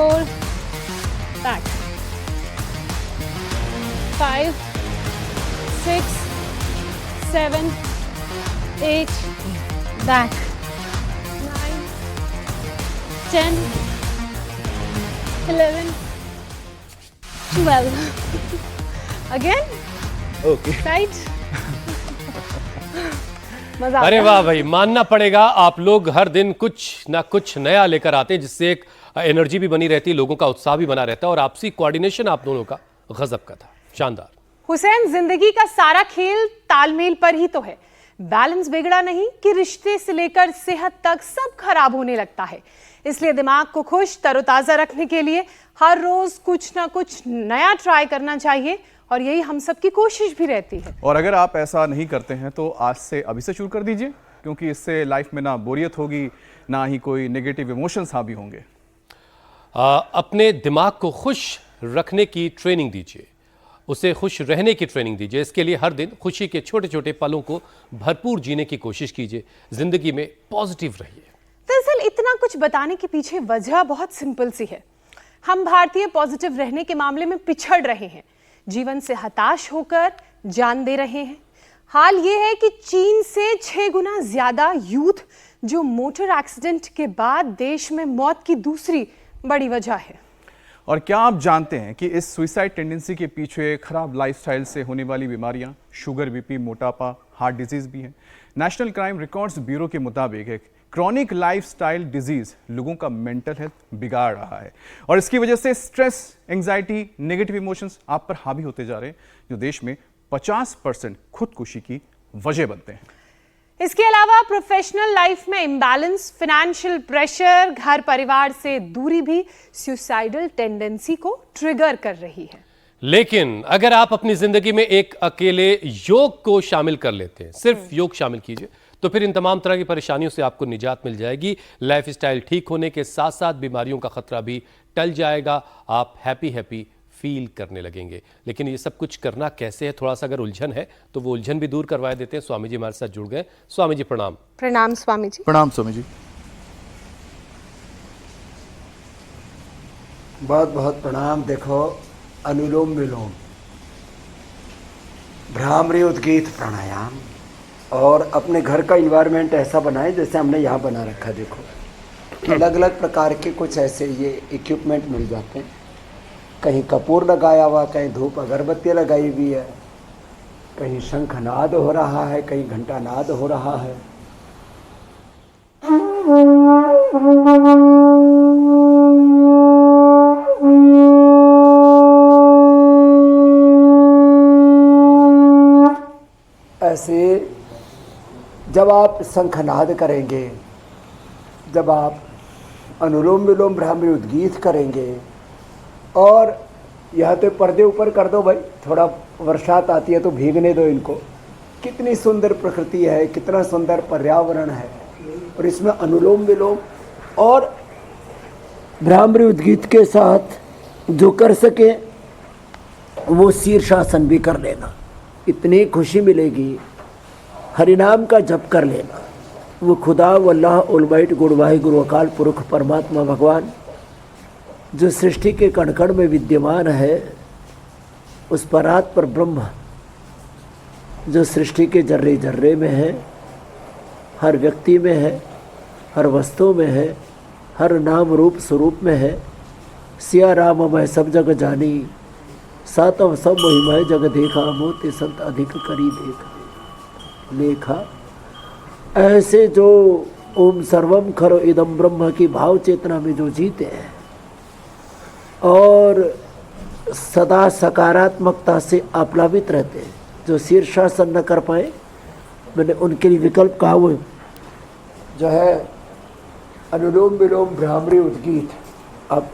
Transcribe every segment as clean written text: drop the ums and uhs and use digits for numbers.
4, back. 5, 6, 7, 8, back. 9, 10, 11, 12. Again. Okay. Right. मजा अरे आता वाह भाई, मानना पड़ेगा आप लोग हर दिन कुछ ना कुछ नया लेकर आते हैं, जिससे एक एनर्जी भी बनी रहती है, लोगों का उत्साह भी बना रहता है, और आपसी कोऑर्डिनेशन आप दोनों का गजब का था, शानदार। हुसैन, जिंदगी का सारा खेल तालमेल पर ही तो है। बैलेंस बिगड़ा नहीं कि रिश्ते से लेकर सेहत तक सब खराब होने लगता है। इसलिए दिमाग को खुश तरोताजा रखने के लिए हर रोज कुछ ना कुछ नया ट्राई करना चाहिए, और यही हम सब की कोशिश भी रहती है। और अगर आप ऐसा नहीं करते हैं तो आज से अभी से शुरू कर दीजिए, क्योंकि इससे लाइफ में ना बोरियत होगी, ना ही कोई नेगेटिव इमोशंस हावी होंगे। अपने दिमाग को खुश रखने की ट्रेनिंग दीजिए, उसे खुश रहने की ट्रेनिंग दीजिए। इसके लिए हर दिन खुशी के छोटे छोटे पलों को भरपूर जीने की कोशिश कीजिए। जिंदगी में पॉजिटिव रहिए। दरअसल इतना कुछ बताने के पीछे वजह बहुत सिंपल सी है। हम भारतीय पॉजिटिव रहने के मामले में पिछड़ रहे हैं, जीवन से हताश होकर जान दे रहे हैं। हाल ये है कि चीन से 6 गुना ज्यादा यूथ, जो मोटर एक्सीडेंट के बाद देश में मौत की दूसरी बड़ी वजह है। और क्या आप जानते हैं कि इस सुइसाइड टेंडेंसी के पीछे खराब लाइफस्टाइल से होने वाली बीमारियां, शुगर, बीपी, मोटापा, हार्ट डिजीज भी हैं। नेशनल क्राइम रिकॉर्ड्स ब्यूरो के मुताबिक एक क्रॉनिक लाइफस्टाइल डिजीज लोगों का मेंटल हेल्थ बिगाड़ रहा है, और इसकी वजह से स्ट्रेस, एंजाइटी, नेगेटिव इमोशंस आप पर हावी होते जा रहे हैं, जो देश में 50% खुदकुशी की वजह बनते हैं। इसके अलावा प्रोफेशनल लाइफ में इम्बैलेंस, फाइनेंशियल प्रेशर, घर परिवार से दूरी भी सुसाइडल टेंडेंसी को ट्रिगर कर रही है। लेकिन अगर आप अपनी जिंदगी में एक अकेले योग को शामिल कर लेते हैं, सिर्फ योग शामिल कीजिए, तो फिर इन तमाम तरह की परेशानियों से आपको निजात मिल जाएगी। लाइफस्टाइल ठीक होने के साथ साथ बीमारियों का खतरा भी टल जाएगा। आप हैप्पी हैप्पी फील करने लगेंगे। लेकिन ये सब कुछ करना कैसे है, थोड़ा सा अगर उलझन है तो वो उलझन भी दूर करवा देते हैं। स्वामी जी हमारे साथ जुड़ गए। स्वामी जी प्रणाम। प्रणाम स्वामी जी। प्रणाम स्वामी जी। बहुत बहुत प्रणाम। देखो, अनुलोम विलोम, भ्रामरी, उद्गीत, प्राणायाम, और अपने घर का इन्वायरमेंट ऐसा बनाए जैसे हमने यहाँ बना रखा। देखो, अलग अलग प्रकार के कुछ ऐसे ये इक्विपमेंट मिल जाते हैं। कहीं कपूर लगाया हुआ, कहीं धूप अगरबत्ती लगाई हुई है, कहीं शंखनाद हो रहा है, कहीं घंटानाद हो रहा है। ऐसे जब आप शंखनाद करेंगे, जब आप अनुलोम विलोम भ्रामरी उद्गीत करेंगे, और यहाँ तो पर्दे ऊपर कर दो भाई, थोड़ा बरसात आती है तो भीगने दो इनको। कितनी सुंदर प्रकृति है, कितना सुंदर पर्यावरण है, और इसमें अनुलोम विलोम और भ्रामरी उद्गीत के साथ जो कर सके वो शीर्षासन भी कर लेना। इतनी खुशी मिलेगी। हरिनाम का जप कर लेना। वो खुदा, वल्लाह, ऑलमाइट, गुड वाहिगुरु अकाल पुरख परमात्मा भगवान जो सृष्टि के कण कण में विद्यमान है, उस परात पर ब्रह्म जो सृष्टि के जर्रे जर्रे में है, हर व्यक्ति में है, हर वस्तु में है, हर नाम रूप स्वरूप में है। सिया राम मैं सब जग जानी, सातव सब महिमाएं जग देखा, मोती संत अधिक करी लेखा। ऐसे जो ओम सर्वम खरो इदम ब्रह्म की भाव चेतना में जो जीते हैं और सदा सकारात्मकता से आप्लावित रहते हैं, जो शीर्षासन न कर पाए, मैंने उनके लिए विकल्प कहा, वो जो है अनुलोम विलोम भ्रामरी उद्गीत। अब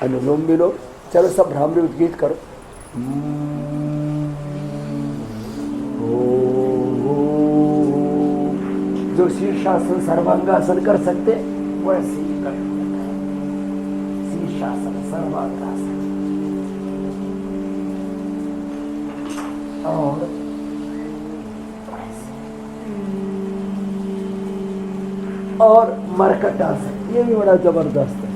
अनुलोम विलोम, चलो सब भ्रामरी उद्गीत करो। जो शीर्षासन सर्वांगासन कर सकते वैसे ही कर, शीर्षासन सर्वांगासन। और मरकटासन, ये भी बड़ा जबरदस्त है।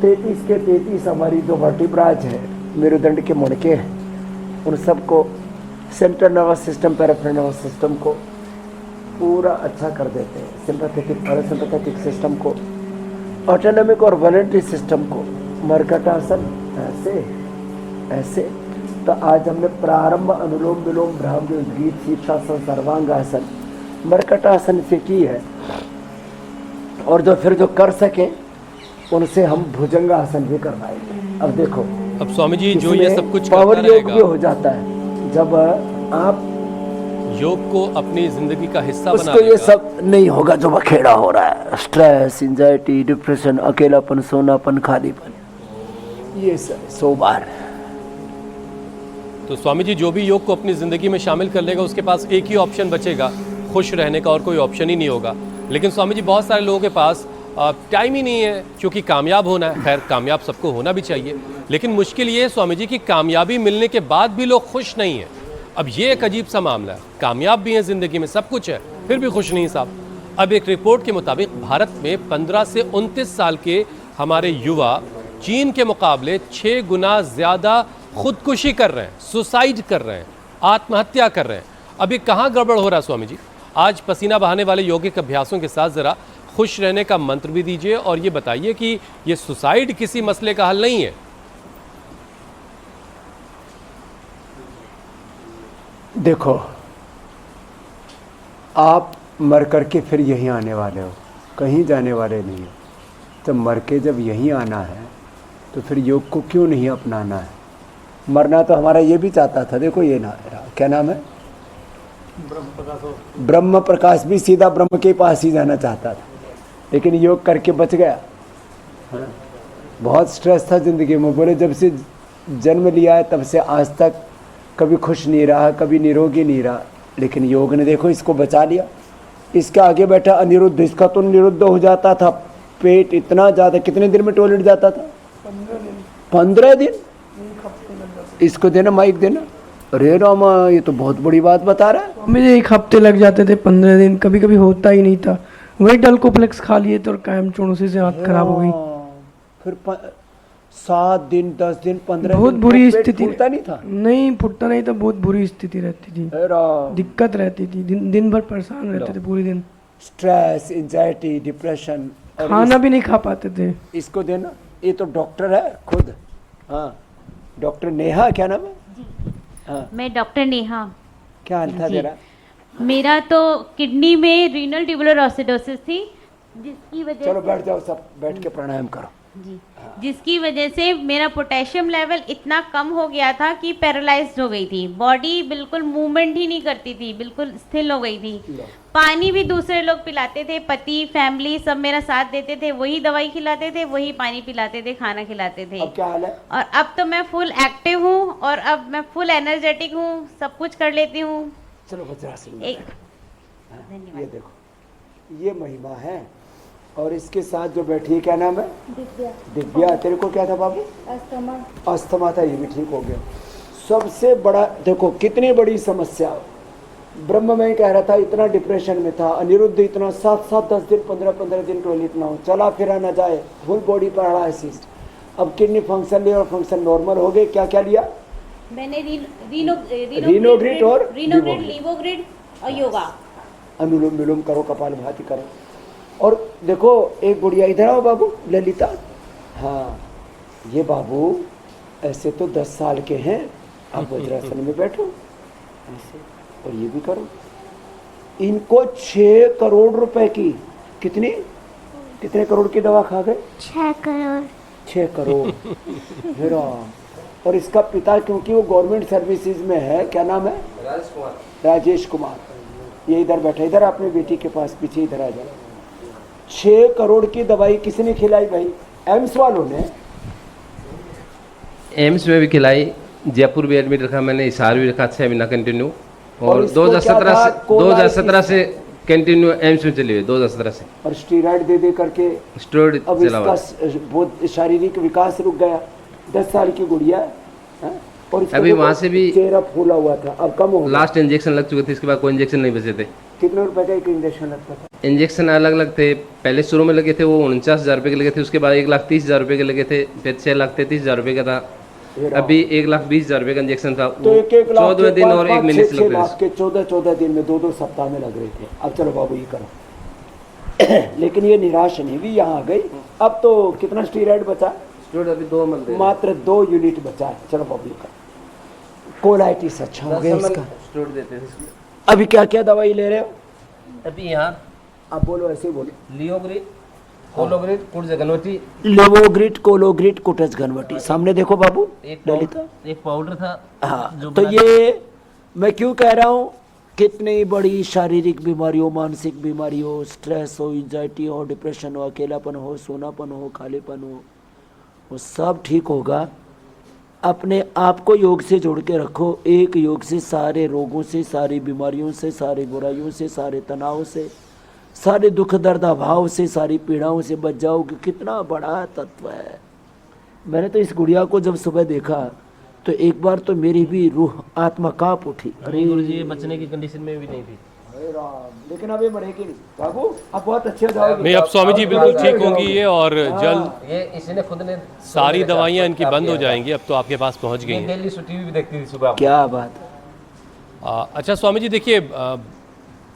33 के 33 हमारी जो वर्टिब्राज है, मेरुदंड के मुड़के हैं, उन सबको, central nervous system, peripheral nervous system को पूरा अच्छा कर देते हैं, सिंपैथेटिक पैरासिम्पैथेटिक सिस्टम को, ऑटोनॉमिक और वॉलंटरी सिस्टम को। मर्कटासन ऐसे ऐसे। तो आज हमने प्रारंभ अनुलोम विलोम भ्रामरी उद्गीत शीर्षासन सर्वांगासन मर्कटासन से की है, और जो फिर जो कर सके उनसे हम भुजंगासन भी करवाएंगे। अब देखो, अब स्वामी जी जो ये सब कुछ पावर करता योग भी रहेगा, हो जाता है जब आप योग को अपनी जिंदगी का हिस्सा बना उसको ये लेगा। सब नहीं होगा जो बखेड़ा हो रहा है, स्ट्रेस, एंजाइटी, डिप्रेशन, अकेलापन, सोनापन, खालीपन, ये सब 100 बार। तो स्वामी जी जो भी योग को अपनी ज़िंदगी में शामिल कर लेगा उसके पास एक ही ऑप्शन बचेगा, खुश रहने का, और कोई ऑप्शन ही नहीं होगा। लेकिन स्वामी जी बहुत सारे लोगों के पास टाइम ही नहीं है, क्योंकि कामयाब होना है। खैर कामयाब सबको होना भी चाहिए, लेकिन मुश्किल ये है स्वामी जी कि कामयाबी मिलने के बाद भी लोग खुश नहीं हैं। अब ये एक अजीब सा मामला है, कामयाब भी हैं ज़िंदगी में, सब कुछ है, फिर भी खुश नहीं साहब। अब एक रिपोर्ट के मुताबिक भारत में 15 से 29 साल के हमारे युवा चीन के मुकाबले 6 गुना ज़्यादा खुदकुशी कर रहे हैं, सुसाइड कर रहे हैं, आत्महत्या कर रहे हैं। अभी कहाँ गड़बड़ हो रहा है स्वामी जी? आज पसीना बहाने वाले यौगिक अभ्यासों के साथ ज़रा खुश रहने का मंत्र भी दीजिए, और ये बताइए कि ये सुसाइड किसी मसले का हल नहीं है। देखो, आप मर करके फिर यहीं आने वाले हो, कहीं जाने वाले नहीं हो। तो मर के जब यहीं आना है तो फिर योग को क्यों नहीं अपनाना है? मरना तो हमारा ये भी चाहता था। देखो ये ना, क्या नाम है, ब्रह्म प्रकाश भी सीधा ब्रह्म के पास ही जाना चाहता था, लेकिन योग करके बच गया। हाँ? बहुत स्ट्रेस था ज़िंदगी में। बोले जब से जन्म लिया है तब से आज तक कभी खुश नहीं रहा, कभी निरोगी नहीं रहा, लेकिन योग ने देखो इसको बचा लिया। इसके आगे बैठा अनिरुद्ध, इसका तो निरुद्ध हो जाता था, पेट इतना ज़्यादा। कितने दिन में टॉयलेट जाता था? 15 दिन। इसको देना, माइक देना। अरे रामा, ये तो बहुत बड़ी बात बता रहा है। मुझे 1 हफ्ते लग जाते थे, 15 दिन कभी कभी होता ही नहीं था। वही डल्कोप्लेक्स खा लिए तो कायम चूर्ण से हाथ खराब हो गई। फिर 7 दिन, 10 दिन, 15 बहुत दिन बुरी पेट स्थिति। फूलता नहीं था? नहीं फुटता नहीं था, बहुत बुरी स्थिति रहती थी, दिक्कत रहती थी। दिन भर परेशान रहते थे पूरे दिन। स्ट्रेस, एंजाइटी, डिप्रेशन, खाना भी नहीं खा पाते थे। इसको देना। ये तो डॉक्टर है खुद। हाँ, डॉक्टर नेहा, क्या नाम है? हाँ, मैं डॉक्टर नेहा। क्या हाल था जी। तेरा? मेरा तो किडनी में रीनल ट्यूबुलर ऑसिडोसिस थी, जिसकी वजह चलो से बैठ जाओ, सब बैठ के प्राणायाम करो। जी, जिसकी वजह से मेरा पोटेशियम लेवल इतना कम हो गया था कि पैरालाइज्ड हो गई थी। बॉडी बिल्कुल मूवमेंट ही नहीं करती थी, बिल्कुल स्थिर हो गई थी। पानी भी दूसरे लोग पिलाते थे, पति, फैमिली सब मेरा साथ देते थे, वही दवाई खिलाते थे, वही पानी पिलाते थे, खाना खिलाते थे। अब क्या हाल है? और अब तो मैं फुल एक्टिव हूँ, और अब मैं फुल एनर्जेटिक हूँ, सब कुछ कर लेती हूँ। चलो वज्रासन में एक बैठो। ये देखो, ये महिमा है। और इसके साथ जो बैठी है, क्या नाम है? दिव्या। तेरे को क्या था बाबू? अस्थमा था, ये भी ठीक हो गया। सबसे बड़ा देखो कितनी बड़ी समस्या। ब्रह्म में कह रहा था इतना डिप्रेशन में था, अनिरुद्ध इतना 7-7, 10 दिन, 15-15 दिन टॉयलेट ना हो, चला फिरा ना जाए, फुल बॉडी पैरालिसिस। अब किडनी फंक्शन लिया और फंक्शन नॉर्मल हो गए। क्या क्या लिया? मैंने रीनोग्रिड और लीवोग्रिड और योगा। अनुलोम विलोम करो, कपालभाति करो। और देखो एक गुड़िया, इधर आओ बाबू, ललिता। हाँ, ये बाबू ऐसे तो 10 साल के हैं, आप वज्रासन में बैठो ऐसे, और ये भी करो। इनको 6 करोड़ रुपए की, कितने करोड़ की दवा खा गए? 6 करोड़। हेरा। और इसका पिता, क्योंकि वो गवर्नमेंट सर्विसेज में है, क्या नाम है? राजेश कुमार। ये इधर बैठा, इधर अपने बेटी के पास, पीछे इधर आ जाओ। 6 करोड़ की दवाई किसने खिलाई भाई? एम्स वालों ने। एम्स में भी खिलाई, जयपुर भी एडमिट रखा मैंने, हिसार भी रखा 6 महीना कंटिन्यू। और और इसको क्या था? 2017 से कंटिन्यू एम्स में चली हुई, 2017 से। और स्टीरॉइड दे करके स्टेरॉइड अब चला हुआ। इसका बहुत शारीरिक विकास रुक गया। 10 साल की गुड़िया है, और इसका अभी देखो वहाँ से भी चेहरा फूला हुआ था, अब कम हो गया। लास्ट इंजेक्शन लग चुके थे, इसके बाद कोई इंजेक्शन नहीं बचे थे। कितने रुपए का एक इंजेक्शन लगता था? इंजेक्शन अलग अलग थे, पहले शुरू में लगे थे वो 49,000 रुपये के लगे थे, उसके बाद 1,30,000 रुपये के लगे थे, फिर 6,33,000 रुपये का था, अभी 1,20,000 रुपये का इंजेक्शन था। तो एक एक लाख 14 दिन और 1 महीने से लग रहे के 14 दिन में 2 सप्ताह में लग रहे थे। अब चलो बाबू ये करो। लेकिन ये निराश नहीं हुई, यहाँ आ गई। अब तो कितना स्टीरॉयड बचा? अभी 2 महीने मात्र 2 यूनिट बचा है। चलो बाबू ये करो। कोलाइटिस अच्छा हो गया इसका। स्टेरॉइड देते थे इसमें। अभी क्या क्या दवाई ले रहे हो? अभी यहाँ आप बोलो, ऐसे ही बोलो। लियोग्रिड, कोलोग्रिड, कुर्जगनवटी, लेवोग्रिड, कोलोग्रिड, कुटज घनवटी। सामने देखो बाबू, ललिता। एक पाउडर था। हाँ, तो ये मैं क्यों कह रहा हूँ, कितनी बड़ी शारीरिक बीमारी हो, मानसिक बीमारी हो, स्ट्रेस हो, एंजाइटी हो, डिप्रेशन हो, अकेलापन हो, सोनापन हो, खालीपन हो, वो सब ठीक होगा। अपने आप को योग से जोड़ के रखो। एक योग से सारे रोगों से, सारी बीमारियों से, सारी बुराइयों से, सारे तनाव से, सारे दुख दर्द अभाव से, सारी पीड़ाओं से बच जाओगे। कितना बड़ा तत्व है। मैंने तो इस गुड़िया को जब सुबह देखा तो एक बार तो मेरी भी रूह आत्मा कांप उठी। अरे गुरुजी ये बचने की कंडीशन में भी नहीं थी। लेकिन अब ये मरेगी नहीं बाबू, अब बहुत अच्छे हो जाओगे। नहीं, अब स्वामी जी बिल्कुल ठीक होंगी ये, और जल्द ये इसने खुद ने सारी दवाइयाँ इनकी बंद हो जाएंगी। अब तो आपके पास पहुँच गई हैं। डेली टीवी भी देखती थी सुबह। क्या बात है। अच्छा स्वामी जी देखिए,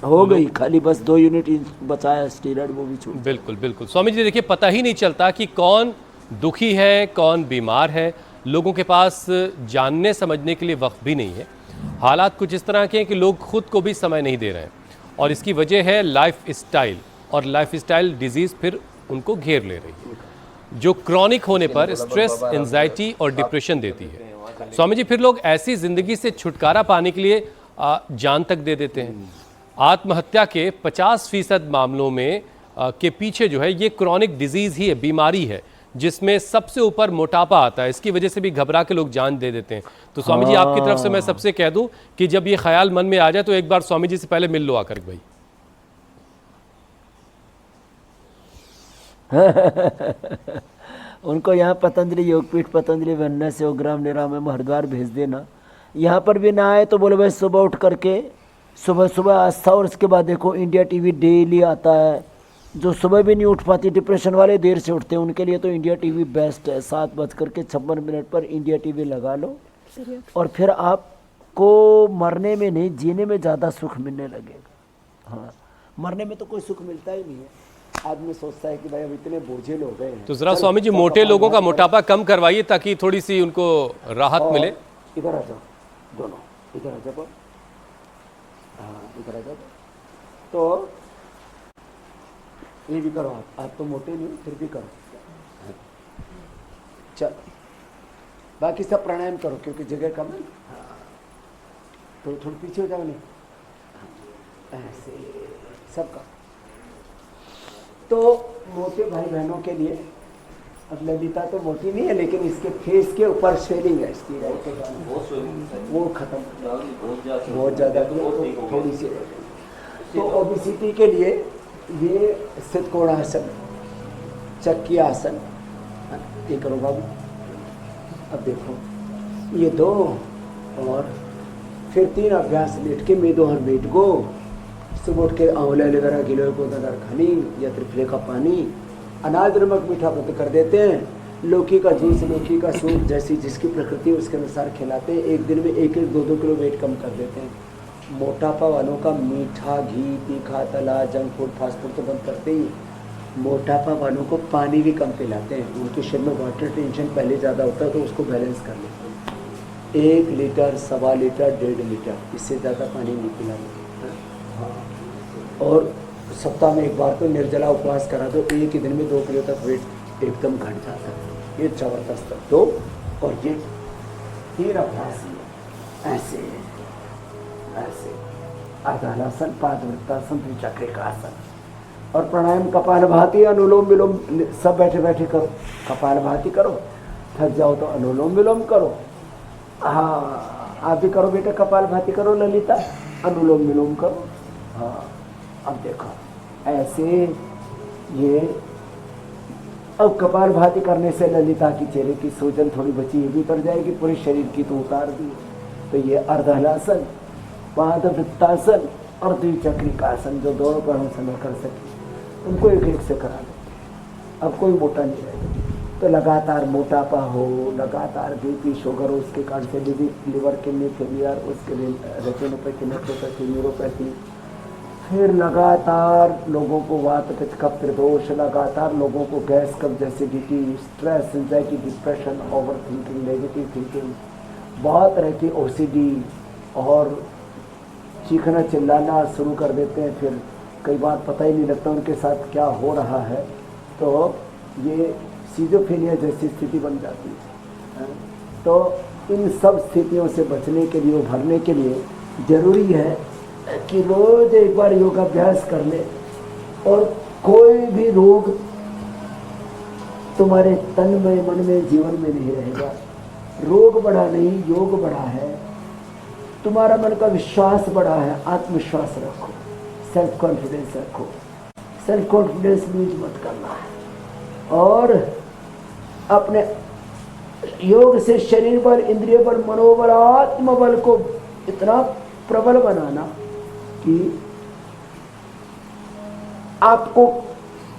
हो गई खाली, बस 2 यूनिट बचाया स्टीरॉयड, वो भी छूट। बिल्कुल बिल्कुल स्वामी जी देखिए, पता ही नहीं चलता कि कौन दुखी है, कौन बीमार है। लोगों के पास जानने समझने के लिए वक्त भी नहीं है। हालात कुछ इस तरह के हैं कि लोग खुद को भी समय नहीं दे रहे हैं, और इसकी वजह है लाइफ स्टाइल, और लाइफ स्टाइल डिजीज़ फिर उनको घेर ले रही है, जो क्रॉनिक होने पर स्ट्रेस, एंजाइटी और डिप्रेशन देती है। स्वामी जी फिर लोग ऐसी ज़िंदगी से छुटकारा पाने के लिए जान तक दे देते हैं। आत्महत्या के 50% मामलों में के पीछे जो है ये क्रॉनिक डिजीज़ ही है, बीमारी है, जिसमें सबसे ऊपर मोटापा आता है। इसकी वजह से भी घबरा के लोग जान दे देते हैं। तो स्वामी जी आपकी तरफ से मैं सबसे कह दूं कि जब ये ख्याल मन में आ जाए तो एक बार स्वामी जी से पहले मिल लो आकर भाई। उनको यहाँ पतंजलि योगपीठ, पतंजलि वेलनेस योगग्राम निरामयम हरिद्वार भेज देना। यहाँ पर भी ना आए तो बोले भाई सुबह उठ करके सुबह सुबह आस्था, और उसके बाद देखो इंडिया टीवी डेली आता है। जो सुबह भी नहीं उठ पाती, डिप्रेशन वाले देर से उठते हैं, उनके लिए तो इंडिया टीवी बेस्ट है। 7:56 पर इंडिया टीवी लगा लो, और फिर आपको मरने में नहीं, जीने में ज़्यादा सुख मिलने लगेगा। हाँ, मरने में तो कोई सुख मिलता ही नहीं है। आदमी सोचता है कि भाई अब इतने बोझिल हो गए हैं। तो जरा स्वामी जी मोटे लोगों का मोटापा कम करवाइए ताकि थोड़ी सी उनको राहत मिले। इधर आ जाओ दोनों, इधर आ जाओ। हाँ, इधर आ जाओ। तो ये भी करो आप तो मोटे नहीं हो, फिर भी करो। चल, बाकी सब प्राणायाम करो क्योंकि जगह कम है। हाँ, तो थोड़ी पीछे हो जाओ। नहीं, ऐसे सबका। तो मोटे भाई बहनों के लिए, अब ललिता तो मोटी नहीं है, लेकिन इसके फेस के ऊपर स्वेलिंग है इसकी, वो खत्म बहुत ज़्यादा, थोड़ी सी। तो ओबेसिटी के लिए ये सिद्धकोणासन, चक्की आसन, ये करो बाबू। अब देखो ये 2 और फिर 3 अभ्यास लेट के मेदो हर बैठ गो। सुबह उठ के आंवला एलोवेरा गिलोय को दर खानी या त्रिफले का पानी, अनाज नमक मीठा बंद कर देते हैं। लौकी का जूस, लौकी का सूप, जैसी जिसकी प्रकृति उसके अनुसार खिलाते हैं। एक दिन में 1-1, 2-2 किलो वेट कम कर देते हैं। मोटापा वालों का मीठा, घी, तीखा, तला, जंक फूड, फास्ट फूड तो बंद करते ही। मोटापा वालों को पानी भी कम पिलाते हैं। उनके शरीर में वाटर टेंशन पहले ज़्यादा होता है, तो उसको बैलेंस कर लेते हैं। 1 लीटर, 1.25 लीटर, 1.5 लीटर, इससे ज़्यादा पानी नहीं पिलाते। हाँ, और सप्ताह में 1 बार तो निर्जला उपवास करा दो। एक ही दिन में 2 किलो तक वेट एकदम घट जाता है। ये जबरदस्त है। 2 और ये 3 अभ्यास ही ऐसे ऐसे, अर्धहलासन, पादवृत्तासन, त्रिचक्रिका आसन, और प्राणायाम कपालभाति, अनुलोम विलोम सब बैठे बैठे करो। कपालभाति करो, थक जाओ तो अनुलोम विलोम करो। हाँ, आप भी करो बेटा, कपालभाति करो ललिता, अनुलोम विलोम करो। हाँ, अब देखो ऐसे ये, अब कपालभाति करने से ललिता की चेहरे की सूजन थोड़ी बची, ये भी उतर जाएगी, पूरे शरीर की तो उतार दी। तो ये अर्धहलासन, पादवृत्तासन, अर्धचक्रिकासन जो दोनों पैरों से न कर सके उनको एक एक से करा दो। अब कोई मोटा नहीं रहेगा। तो लगातार मोटापा हो, लगातार बीपी शुगर हो, उसके कारण से लीवर किडनी फेलियर, उसके लिए रेटिनोपैथी, नेफ्रोपैथी, न्यूरोपैथी, फिर लगातार लोगों को वात पित्त कफ त्रिदोष, लगातार लोगों को गैस कब्ज acidity, stress, anxiety, depression, over thinking, negative thinking, बहुत तरह की ओसीडी, और चीखना चिल्लाना शुरू कर देते हैं। फिर कई बार पता ही नहीं लगता उनके साथ क्या हो रहा है। तो ये सीजोफ्रेनिया जैसी स्थिति बन जाती है। तो इन सब स्थितियों से बचने के लिए, उभरने के लिए ज़रूरी है कि रोज एक बार योगाभ्यास कर ले, और कोई भी रोग तुम्हारे तन में, मन में, जीवन में नहीं रहेगा। रोग बढ़ा नहीं, योग बढ़ा है। तुम्हारा मन का विश्वास बढ़ा है, आत्मविश्वास रखो, सेल्फ कॉन्फिडेंस रखो। सेल्फ कॉन्फिडेंस लूज मत करना है, और अपने योग से शरीर बल, इंद्रिय बल, मनोबल, आत्मबल को इतना प्रबल बनाना कि आपको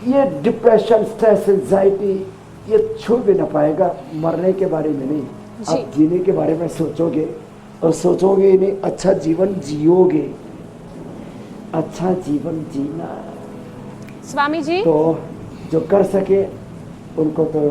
ये डिप्रेशन, स्ट्रेस, एंजाइटी ये छू भी ना पाएगा। मरने के बारे में नहीं, आप जीने के बारे में सोचोगे, और सोचोगे ही नहीं, अच्छा जीवन जियोगे। अच्छा जीवन जीना स्वामी जी, तो जो कर सके उनको तो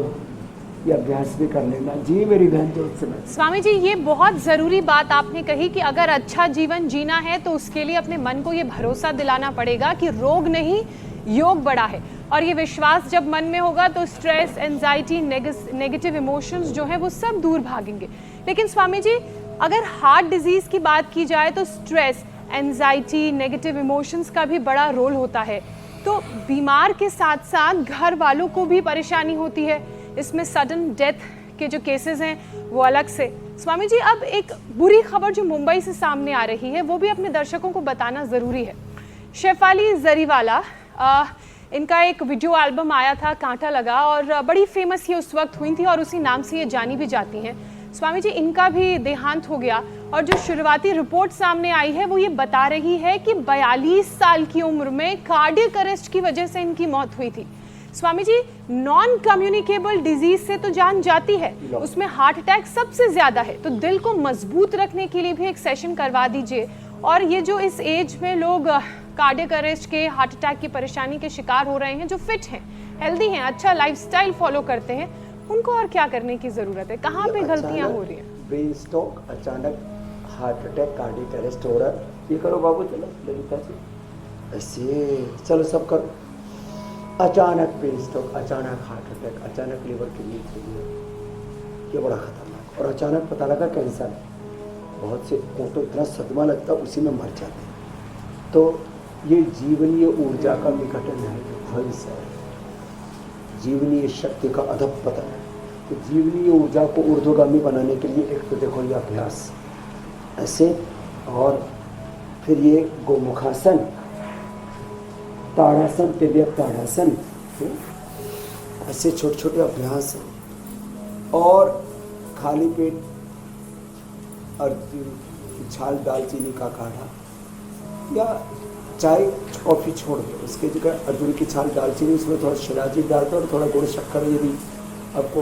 ये अभ्यास भी कर लेना। जी मेरी बहन ज्योत्सना। स्वामी जी, ये बहुत ज़रूरी बात आपने कही कि अगर अच्छा जीवन जीना है तो उसके लिए अपने मन को ये भरोसा दिलाना पड़ेगा कि रोग नहीं, योग बड़ा है। और ये विश्वास जब मन में होगा तो स्ट्रेस, एंजाइटी, नेगेटिव इमोशंस जो है वो सब दूर भागेंगे। लेकिन स्वामी जी, अगर हार्ट डिजीज़ की बात की जाए तो स्ट्रेस, एंजाइटी, नेगेटिव इमोशंस का भी बड़ा रोल होता है। तो बीमार के साथ साथ घर वालों को भी परेशानी होती है। इसमें सडन डेथ के जो केसेस हैं वो अलग से। स्वामी जी, अब एक बुरी खबर जो मुंबई से सामने आ रही है वो भी अपने दर्शकों को बताना ज़रूरी है। शेफाली जरीवाला, इनका एक वीडियो एल्बम आया था कांटा लगा, और बड़ी फेमस ये उस वक्त हुई थी और उसी नाम से ये जानी भी जाती हैं। स्वामी जी, इनका भी देहांत हो गया, और जो शुरुआती रिपोर्ट सामने आई है वो ये बता रही है कि 42 साल की उम्र में कार्डियक अरेस्ट की वजह से इनकी मौत हुई थी। Swami ji, non communicable disease से तो जान जाती है, उसमें हार्ट अटैक सबसे ज्यादा है। तो दिल को मजबूत रखने के लिए भी एक सेशन करवा दीजिए। और ये जो इस एज में लोग कार्डियक अरेस्ट के, हार्ट अटैक की परेशानी के शिकार हो रहे हैं, जो फिट हैं, हेल्दी हैं, अच्छा लाइफस्टाइल फॉलो करते हैं, उनको और क्या करने की जरूरत है? कहाँ पे गलतियाँ हो रही हैं? ब्रेन स्ट्रोक, अचानक हार्ट अटैक, कार्डियक अरेस्ट हो रहा है। ये करो बाबू, चलो ललिता जी, ऐसे चलो सब करो। अचानक ब्रेन स्ट्रोक, अचानक हार्ट अटैक, अचानक लीवर किडनी फेलियर, ये बड़ा खतरनाक। और अचानक पता लगा कैंसर। बहुत से को तो इतना सदमा लगता है, उसी में मर जाते हैं। तो ये जीवनीय ऊर्जा का विघटन है, ध्वंस है, जीवनीय शक्ति का अधपतन है। तो जीवनीय ऊर्जा को ऊर्ध्वगामी बनाने के लिए एक तो देखो ये अभ्यास ऐसे, और फिर ये गोमुखासन, ताड़ासन, तिर्यक ताड़ासन, ऐसे छोटे छोटे अभ्यास हैं। और खाली पेट अर्जुन की छाल, दालचीनी का काढ़ा, या चाय कॉफ़ी छोड़ दो, उसके जगह अर्जुन की छाल, दालचीनी, उसमें थोड़ा शिलाजी डाल दो और थोड़ा गुड़ शक्कर। यदि आपको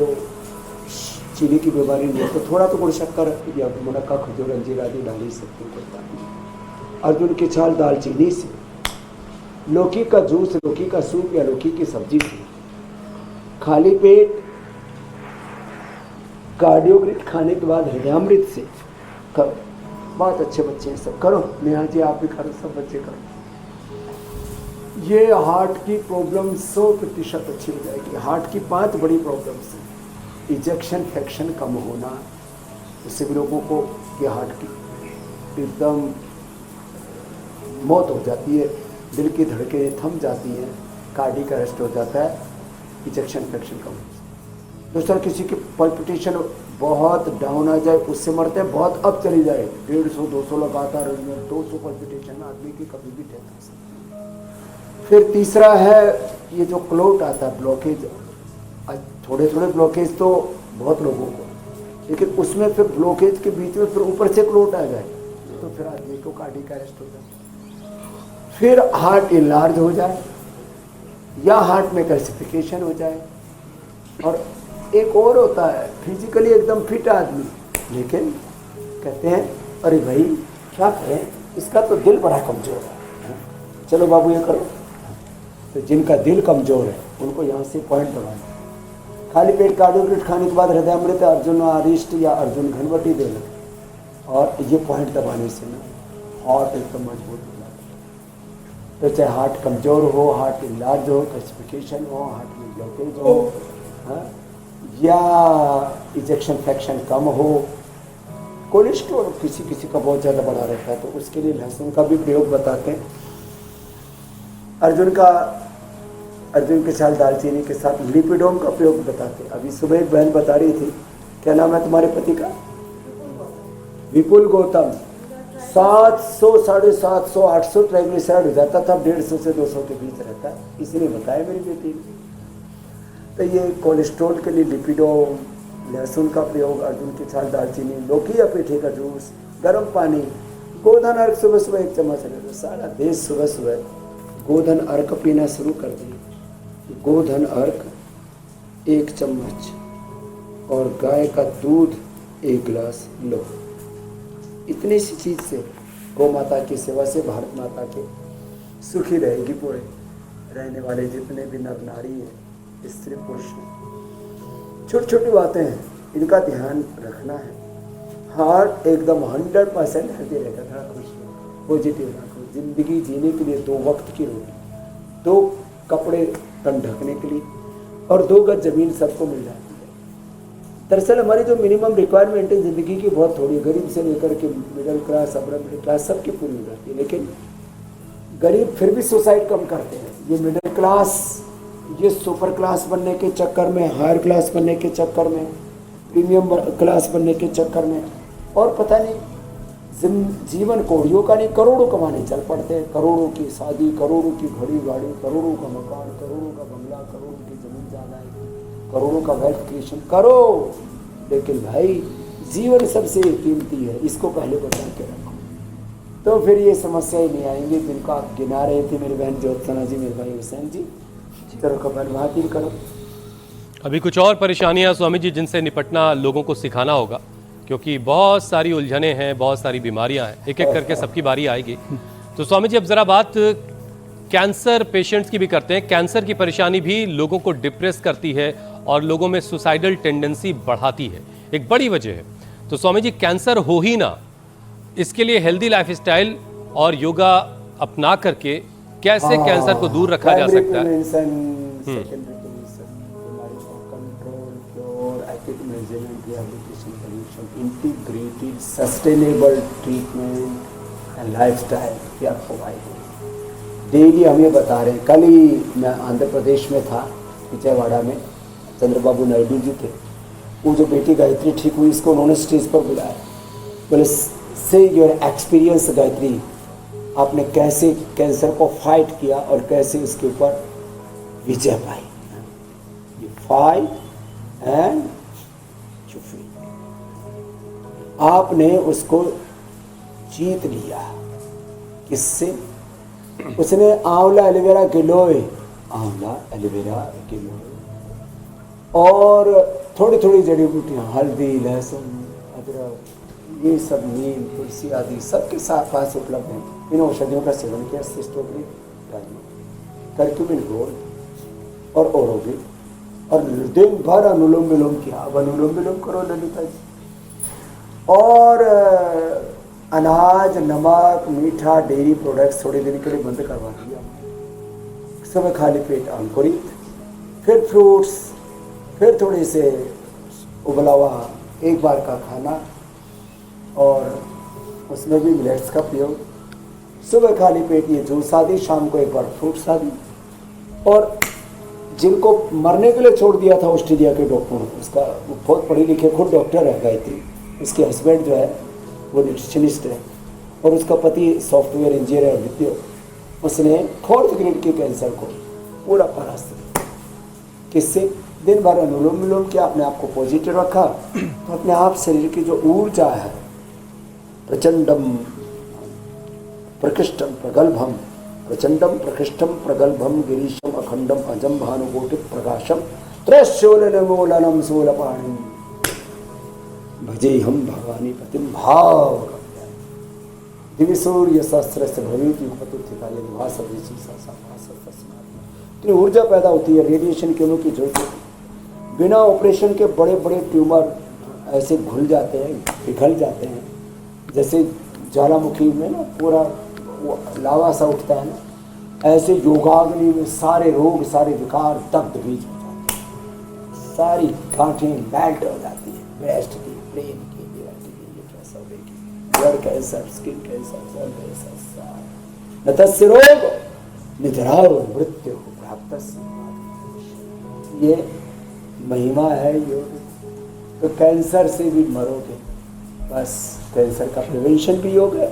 चीनी की बीमारी नहीं है तो थोड़ा तो गुड़ शक्कर या मुनक्का, खजूर, अंजीर आदि डाल ही सकते हो। अर्जुन की छाल दालचीनी से, लौकी का जूस, लौकी का सूप या लौकी की सब्जी से, खाली पेट कार्डियोग्रिट खाने के बाद हृदयामृत से करो। बहुत अच्छे बच्चे हैं, सब करो। नेहा जी आप भी करो, सब बच्चे करो। ये हार्ट की प्रॉब्लम 100% अच्छी हो जाएगी। हार्ट की 5 बड़ी प्रॉब्लम्स हैं। इजेक्शन फ्रैक्शन कम होना, इससे भी लोगों को ये हार्ट की एकदम मौत हो जाती है, दिल की धड़कें थम जाती हैं, कार्डियक अरेस्ट हो जाता है, इजेक्शन फ्रैक्शन कम हो जाता है। दूसरा, किसी की पल्पिटेशन बहुत डाउन आ जाए, उससे मरते हैं। बहुत अब चली जाए 150-200 लगातार 200 पल्पिटेशन में आदमी की कभी भी डेथ हो सकती है। फिर तीसरा है ये जो क्लोट आता है, ब्लॉकेज। थोड़े थोड़े ब्लॉकेज तो बहुत लोगों को, लेकिन उसमें फिर ब्लॉकेज के बीच में फिर ऊपर से क्लोट आ जाए तो फिर आदमी को कार्डियक अरेस्ट हो जाता है। फिर हार्ट इनलार्ज हो जाए या हार्ट में कैल्सिफिकेशन हो जाए। और एक और होता है फिजिकली एकदम फिट आदमी, लेकिन कहते हैं अरे भाई क्या करें, इसका तो दिल बड़ा कमज़ोर है, चलो बाबू ये करो। तो जिनका दिल कमज़ोर है उनको यहाँ से पॉइंट दबाना, खाली पेट कार्बोहाइड्रेट खाने के बाद हृदयामृत, अर्जुन अरिष्ट या अर्जुन घनवटी देना, और ये पॉइंट दबाने से ना हार्ट एकदम मजबूत हो जाता है। तो चाहे हार्ट कमज़ोर हो, हार्ट इनलार्ज हो, कैल्सिफिकेशन हो, हार्ट में ब्लॉकेज हो, हाँ, या इजेक्शन फ्रैक्शन कम हो, कोलेस्ट्रॉल किसी किसी का बहुत ज़्यादा बढ़ा रहता है, तो उसके लिए लहसुन का भी प्रयोग बताते हैं। अर्जुन के साथ दालचीनी के साथ लिपिडोम का प्रयोग बताते हैं। अभी सुबह एक बहन बता रही थी, क्या नाम है तुम्हारे पति का? विपुल गौतम। 700, 750, 800 ट्राइग्लिसराइड हो जाता था, 150 से 200 के बीच रहता है, इसलिए बताया मेरी बेटी ने। तो ये कोलेस्ट्रॉल के लिए लिपिडोम, लहसुन का प्रयोग, अर्जुन के साथ दालचीनी, लौकी या पेठे का जूस, गर्म पानी, गोधन अर्क सुबह सुबह 1 चम्मच ले लो। सारा देश सुबह सुबह गोधन अर्क पीना शुरू कर दिए। गोधन अर्क 1 चम्मच और गाय का दूध 1 गिलास लो। इतनी सी चीज़ से गौ माता की सेवा से भारत माता के सुखी रहेगी पूरे रहने वाले जितने भी नर नारी हैं, स्त्री पुरुष हैं। छोटी छोटी बातें हैं, इनका ध्यान रखना है। हार्ट एकदम 100% हेल्दी रहेगा, थोड़ा खुश पॉजिटिव रखो। जिंदगी जीने के लिए 2 वक्त की रोटी, 2 कपड़े तन ढकने के लिए और 2 गज जमीन सबको मिल जाती है। दरअसल हमारी जो मिनिमम रिक्वायरमेंट है ज़िंदगी की बहुत थोड़ी, गरीब से लेकर के middle class, upper middle class सबकी पूरी हो जाती है, लेकिन गरीब फिर भी सुसाइड कम करते हैं। ये मिडिल क्लास, ये सुपर क्लास बनने के चक्कर में, हायर क्लास बनने के चक्कर में, प्रीमियम क्लास बनने के चक्कर में, और पता नहीं जीवन कौड़ियों का नहीं करोड़ों कमाने चल पड़ते हैं। करोड़ों की शादी, करोड़ों की घड़ी गाड़ी, करोड़ों का मकान, करोड़ों का बंगला, करोड़ों की जमीन जायदाद, करोड़ों का वेल्थ क्रिएशन करो, लेकिन भाई जीवन सबसे कीमती है, इसको पहले बचा के रखो, तो फिर ये समस्या ही नहीं आएंगी जिनको आप गिना रहे थे मेरी बहन ज्योत्सना जी, मेरे भाई हुसैन जी। चलो कपल महातीर करो। अभी कुछ और परेशानियां स्वामी जी जिनसे निपटना लोगों को सिखाना होगा, क्योंकि बहुत सारी उलझने हैं, बहुत सारी बीमारियां हैं, एक एक करके सबकी बारी आएगी। तो स्वामी जी अब ज़रा बात कैंसर पेशेंट्स की भी करते हैं। कैंसर की परेशानी भी लोगों को डिप्रेस करती है और लोगों में सुसाइडल टेंडेंसी बढ़ाती है, एक बड़ी वजह है। तो स्वामी जी कैंसर हो ही ना, इसके लिए हेल्दी लाइफस्टाइल और योगा अपना करके कैसे कैंसर को दूर रखा जा सकता है? Integrated sustainable treatment and lifestyle क्या प्रोवाइड डेली हम ये बता रहे हैं। कल ही मैं आंध्र प्रदेश में था, विजयवाड़ा में, चंद्रबाबू नायडू जी थे। वो जो बेटी गायत्री ठीक हुई, इसको उन्होंने स्टेज पर बुलाया, बोले से योर एक्सपीरियंस गायत्री, आपने कैसे कैंसर को फाइट किया और कैसे उसके ऊपर विजय पाई। You fight and you win, आपने उसको जीत लिया। किससे? उसने आंवला एलोवेरा गिलोय, आंवला एलोवेरा गिलोय और थोड़ी थोड़ी जड़ी बूटियाँ, हल्दी, लहसुन, अदरक, ये सब नीम, तुलसी आदि सबके साथ पास उपलब्ध हैं। इन औषधियों का सेवन किया, सिस्टोग्री, कर्क्यूमिन गोल्ड और ओरोबिक, और दिन भर अनुलोम विलोम किया। अब अनुलोम विलोम करो ललिता जी। और अनाज, नमक, मीठा, डेयरी प्रोडक्ट्स थोड़े दिन के लिए बंद करवा दिया। सुबह खाली पेट अंकुरित, फिर फ्रूट्स, फिर थोड़े से उबला हुआ एक बार का खाना और उसमें भी मिलेट्स का प्रयोग। सुबह खाली पेट ये जूस आदि, शाम को एक बार फ्रूट्स आदि। और जिनको मरने के लिए छोड़ दिया था ऑस्ट्रेलिया के डॉक्टरों ने, उसका वो बहुत पढ़ी लिखे खुद डॉक्टर है गायत्री, उसके हस्बैंड जो है वो न्यूट्रिशनिस्ट है और उसका पति सॉफ्टवेयर इंजीनियर है विद्यो। उसने 4th ग्रेड के कैंसर को पूरा परास्त किया। किससे? दिन भर अनुलोम विलोम किया, अपने आप को पॉजिटिव रखा, तो अपने आप शरीर की जो ऊर्जा है, प्रचंडम प्रकृष्टम प्रगल्भम, प्रचंडम प्रकृष्टम प्रगल्भम गिरीशम अखंडम अजम भानुकोटि प्रकाशम त्रशूलनमूलनम शूलपाणिम भजे हम भवानी पतिम भाव दिव्य सूर्य सहस्र से भवित युगपतुत्थिका यदि भाषदेशी इतनी ऊर्जा पैदा होती है, रेडिएशन किरणों की जरूरत होती है। बिना ऑपरेशन के बड़े बड़े ट्यूमर ऐसे घुल जाते हैं, पिघल जाते हैं, जैसे ज्वालामुखी में ना पूरा वो लावा सा उठता है ना, ऐसे योगाग्नि में सारे रोग सारे विकार दग्ध बीज हो जाते हैं, सारी गांठें मेल्ट हो जाती है, ब्रेस्ट की, ब्रेन की, लिवर की, यूट्रस की, blood cancer, skin cancer, cell cancer, न तस्य रोग निधराव मृत्यु प्राप्त। ये महिमा है योग। तो कैंसर से भी मरोगे, बस कैंसर का प्रिवेंशन भी योग है,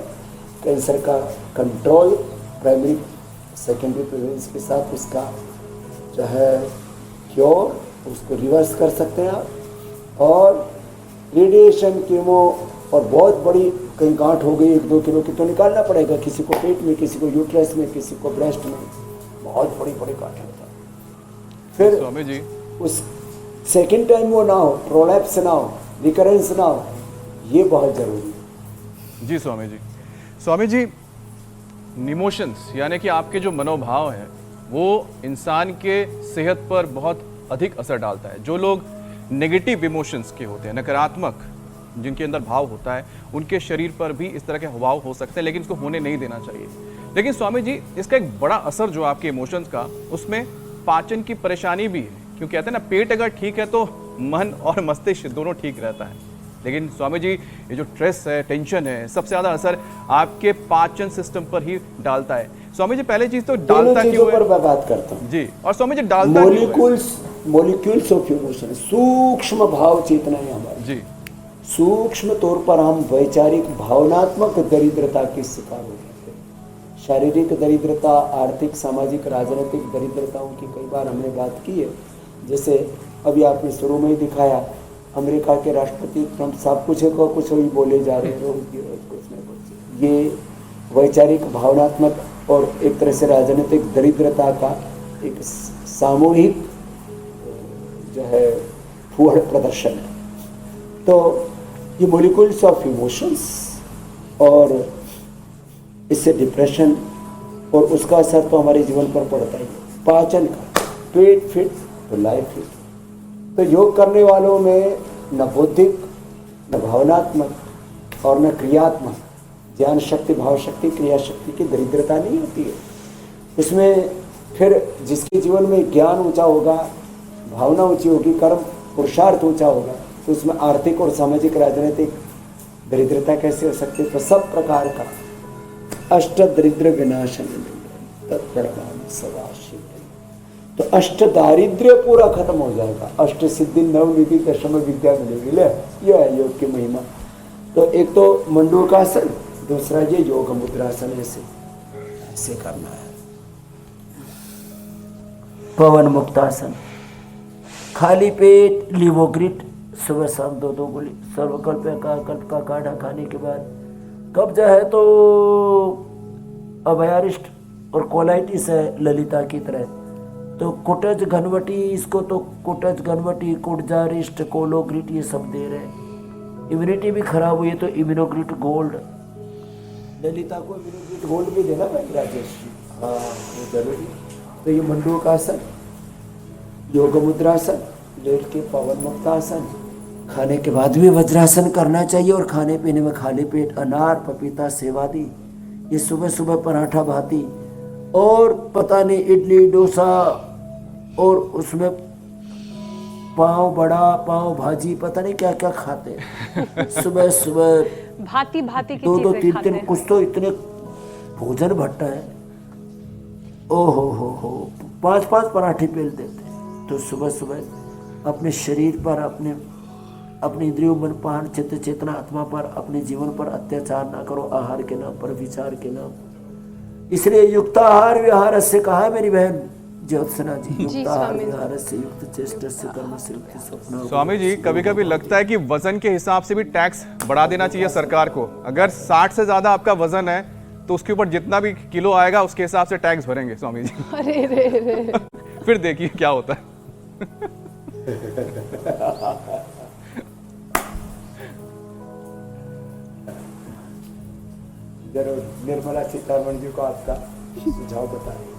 कैंसर का कंट्रोल प्राइमरी सेकेंडरी प्रिवेंस के साथ उसका जो है क्योर उसको रिवर्स कर सकते हैं आप। और रेडिएशन कीमो और बहुत बड़ी कहीं गांठ हो गई 1-2 किलो की तो निकालना पड़ेगा, किसी को पेट में, किसी को यूट्रस में, किसी को ब्रेस्ट में, बहुत बड़ी बड़ी गांठ होता है। फिर स्वामी जी उस सेकेंड टाइम वो ना हो, प्रोलैप्स ना हो, रिकरेंस ना हो, ये बहुत जरूरी है। जी स्वामी जी। स्वामी जी, इमोशंस यानी कि आपके जो मनोभाव हैं वो इंसान के सेहत पर बहुत अधिक असर डालता है। जो लोग नेगेटिव इमोशंस के होते हैं, नकारात्मक जिनके अंदर भाव होता है, उनके शरीर पर भी इस तरह के हवाव हो सकते हैं, लेकिन इसको होने नहीं देना चाहिए। लेकिन स्वामी जी, इसका एक बड़ा असर जो आपके इमोशंस का, उसमें पाचन की परेशानी भी है, क्योंकि कहते हैं ना, पेट अगर ठीक है तो मन और मस्तिष्क दोनों ठीक रहता है। लेकिन स्वामी जी, ये जो स्ट्रेस है, टेंशन है, सबसे ज्यादा असर आपके पाचन सिस्टम पर ही डालता है। स्वामी जी, पहले चीज तो डालता क्यों है? पर मैं बात करता हूँ जी। और स्वामी जी, डालता क्यों है? मॉलिक्यूल्स ऑफ इमोशन, सूक्ष्म भाव चेतना है हमारी जी। सूक्ष्म तौर पर हम वैचारिक भावनात्मक दरिद्रता के शिकार हो जाते हैं। शारीरिक दरिद्रता, आर्थिक, सामाजिक, राजनीतिक दरिद्रताओं की कई बार हमने बात की है। जैसे अभी आपने शुरू में ही दिखाया, अमेरिका के राष्ट्रपति ट्रंप साहब कुछ ही बोले जा रहे हैं, कुछ न कुछ। ये वैचारिक, भावनात्मक और एक तरह से राजनीतिक दरिद्रता का एक सामूहिक जो है फूहड़ प्रदर्शन है। तो ये मॉलिक्यूल्स ऑफ इमोशंस, और इससे डिप्रेशन और उसका असर तो हमारे जीवन पर पड़ता ही है। पाचन का, पेट फिट तो लाइफ फिट। तो योग करने वालों में न बौद्धिक, न भावनात्मक और न क्रियात्मक, ज्ञान शक्ति, भाव शक्ति, क्रिया शक्ति की दरिद्रता नहीं होती है। उसमें फिर जिसके जीवन में ज्ञान ऊंचा होगा, भावना ऊंची होगी, कर्म पुरुषार्थ ऊंचा होगा, तो उसमें आर्थिक और सामाजिक, राजनीतिक दरिद्रता कैसे हो सकती है? तो सब प्रकार का अष्ट दरिद्र विनाशन तत्परमाम सदा शिव। तो अष्ट दारिद्र्य पूरा खत्म हो जाएगा, अष्ट सिद्धि नवनिधि दशम विद्या मिलेगी। ले, यह है योग की महिमा। तो एक तो मंडूकासन, दूसरा ये योग मुद्रासन, ऐसे करना है। पवन मुक्तासन, खाली पेट लिवोग्रिट सुबह शाम 2-2 गोली, सर्वकल्प का काढ़ा खाने के बाद कब्जा है तो अभयारिष्ट और कोलाइटिस है ललिता की तरह, तो कुटज घनवटी, इसको तो कुटज घनवटी, कुटजारिष्ट, कोलोग्रिट ये सब दे रहे हैं। इम्यूनिटी भी खराब हुई है तो इम्यूनोग्रिट गोल्ड, ललिता को इम्यूनोग्रिट गोल्ड भी देना भाई राजेश। हाँ, वो जरूरी। तो ये मंडूकासन, योग मुद्रासन, लेट के पवन मुक्तासन, खाने के बाद भी वज्रासन करना चाहिए। और खाने पीने में खाली पेट अनार, पपीता, सेवादी, ये सुबह सुबह पराठा भाती, और पता नहीं इडली डोसा, और उसमें पाव बड़ा, पाव भाजी, पता नहीं क्या क्या खाते हैं सुबह सुबह। भांति भांति की 2-2, चीजें खाते 3-3 हैं। कुछ तो इतने भोजन भट्टा है। ओ हो 5-5 पराठे बेल देते हैं। तो सुबह सुबह अपने शरीर पर, अपने इंद्रियों, मन, प्राण, चित्त, चेतना, आत्मा पर, अपने जीवन पर अत्याचार ना करो आहार के नाम पर, विचार के नाम। इसलिए युक्ताहार विहार से कहा है मेरी बहन ज्योत्सना जी, युक्ताहार विहार से, युक्त चेष्टा से, कर्म से, युक्त स्वप्न। स्वामी जी, कभी कभी लगता है कि वजन के हिसाब से भी टैक्स बढ़ा देना चाहिए सरकार को। अगर 60 से ज्यादा आपका वजन है तो उसके ऊपर जितना भी किलो आएगा उसके हिसाब से टैक्स भरेंगे स्वामी जी। अरे रे रे। फिर देखिए क्या होता है। जरूर निर्मला सीतारमण जी को आपका सुझाव बताएं।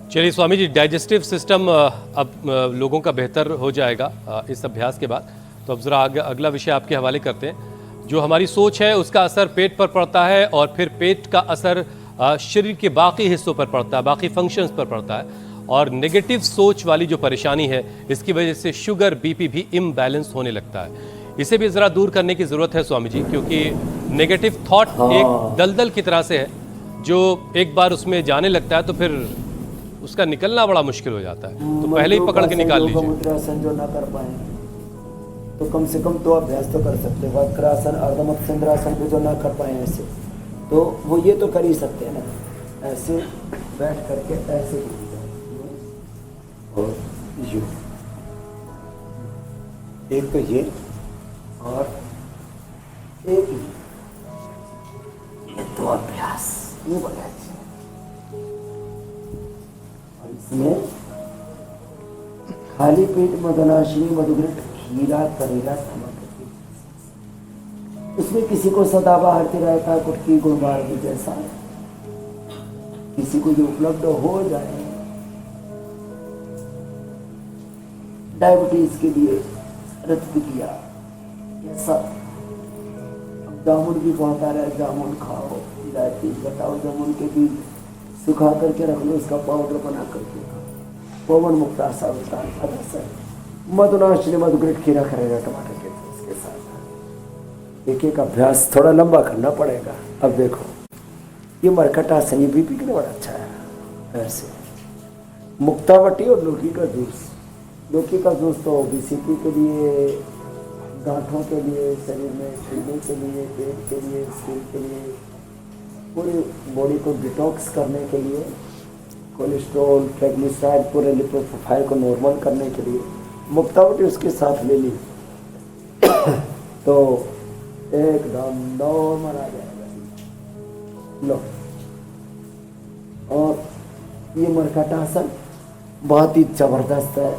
चलिए स्वामी जी, डाइजेस्टिव सिस्टम अब लोगों का बेहतर हो जाएगा इस अभ्यास के बाद। तो अब जरा अगला विषय आपके हवाले करते हैं। जो हमारी सोच है उसका असर पेट पर पड़ता है और फिर पेट का असर शरीर के बाकी हिस्सों पर पड़ता है, बाकी फंक्शंस पर पड़ता है। और नेगेटिव सोच वाली जो परेशानी है इसकी वजह से शुगर बीपी भी इम्बैलेंस होने लगता है। इसे भी ज़रा दूर करने की ज़रूरत है स्वामी जी, क्योंकि नेगेटिव थॉट एक दलदल की तरह से है, जो एक बार उसमें जाने लगता है तो फिर उसका निकलना बड़ा मुश्किल हो जाता है। तो पहले ही पकड़ के निकाल लीजिए। मुद्रासन जो ना कर पाए तो कम से कम तो अभ्यास तो कर सकते हैं। वक्रासन, अर्धमत्स्येंद्रासन भी जो ना कर पाए ऐसे, तो वो ये तो कर ही सकते हैं ना, ऐसे बैठ करके ऐसे और यू, एक तो ये और एक ये तो अभ्यास ये बना है। और इसमें खाली पेट मदनाशिनी मधुग्रट खीरा करेला टमाटर, इसमें किसी को सदाबहार की रायता कुटकी गुड़बार भी जैसा किसी को जो उपलब्ध हो जाए। डायबिटीज के लिए रक्तपितिया ये सब। अब जामुन भी बहुत आ रहा है, जामुन खाओ, डायबिटीज बताओ, जामुन के बीज सुखा करके रख लो, उसका पाउडर बना करके खाओ। पवन मुक्ता सावधान मधुनाशिनी मधुग्रट खीरा करेगा टमाटर के इसके साथ एक एक अभ्यास थोड़ा लंबा करना पड़ेगा। अब देखो ये मरकटासन बीपी के लिए बड़ा अच्छा है। ऐसे मुक्तावटी और लौकी का जूस, लौकी का जूस तो ओबेसिटी के लिए, गांठों के लिए, शरीर में किडनी के लिए, पेट के लिए, स्किन के लिए, पूरी बॉडी को डिटॉक्स करने के लिए, कोलेस्ट्रॉल ट्राइग्लिसराइड पूरे लिपिड प्रोफाइल को नॉर्मल करने के लिए मुक्तावटी उसके साथ ले ली तो एकदम नॉर्मल आ जाएगा। लो, और ये मरकटासन बहुत ही जबरदस्त है।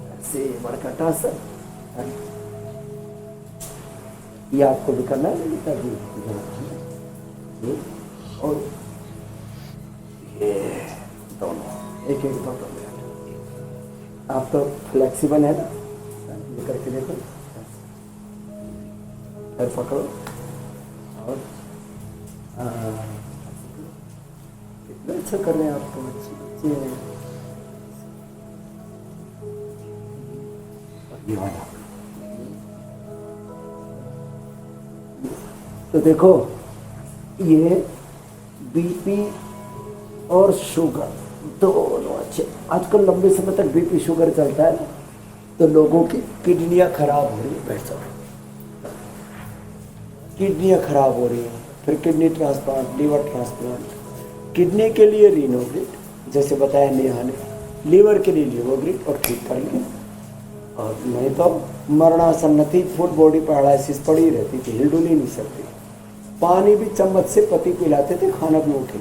ऐसे मरकटासन ये आपको भी करना है और ये दोनों एक एक दो आप तो फ्लेक्सिबल है ना, ये करके देखो, फिर पकड़ो और कितना अच्छा कर रहे हैं आप तो, अच्छे हैं। ये वाला तो देखो, ये बीपी और शुगर दोनों अच्छे। आजकल लंबे समय तक बीपी शुगर चलता है ना, तो लोगों की किडनियां खराब हो रही है। बैठ जाओ, किडनियां खराब हो रही हैं, फिर kidney transplant, liver transplant. Kidney के लिए रीनोग्रिड, जैसे बताया नेहा ने, लीवर के लिए लिवोग्रिड और ठीक करेंगे। और नहीं तो मरणासन थी, फुल बॉडी पैरालिसिस पड़ी रहती थी, हिलडुल ही नहीं सकती। पानी भी चम्मच से पति पिलाते थे, खाना भी उठे।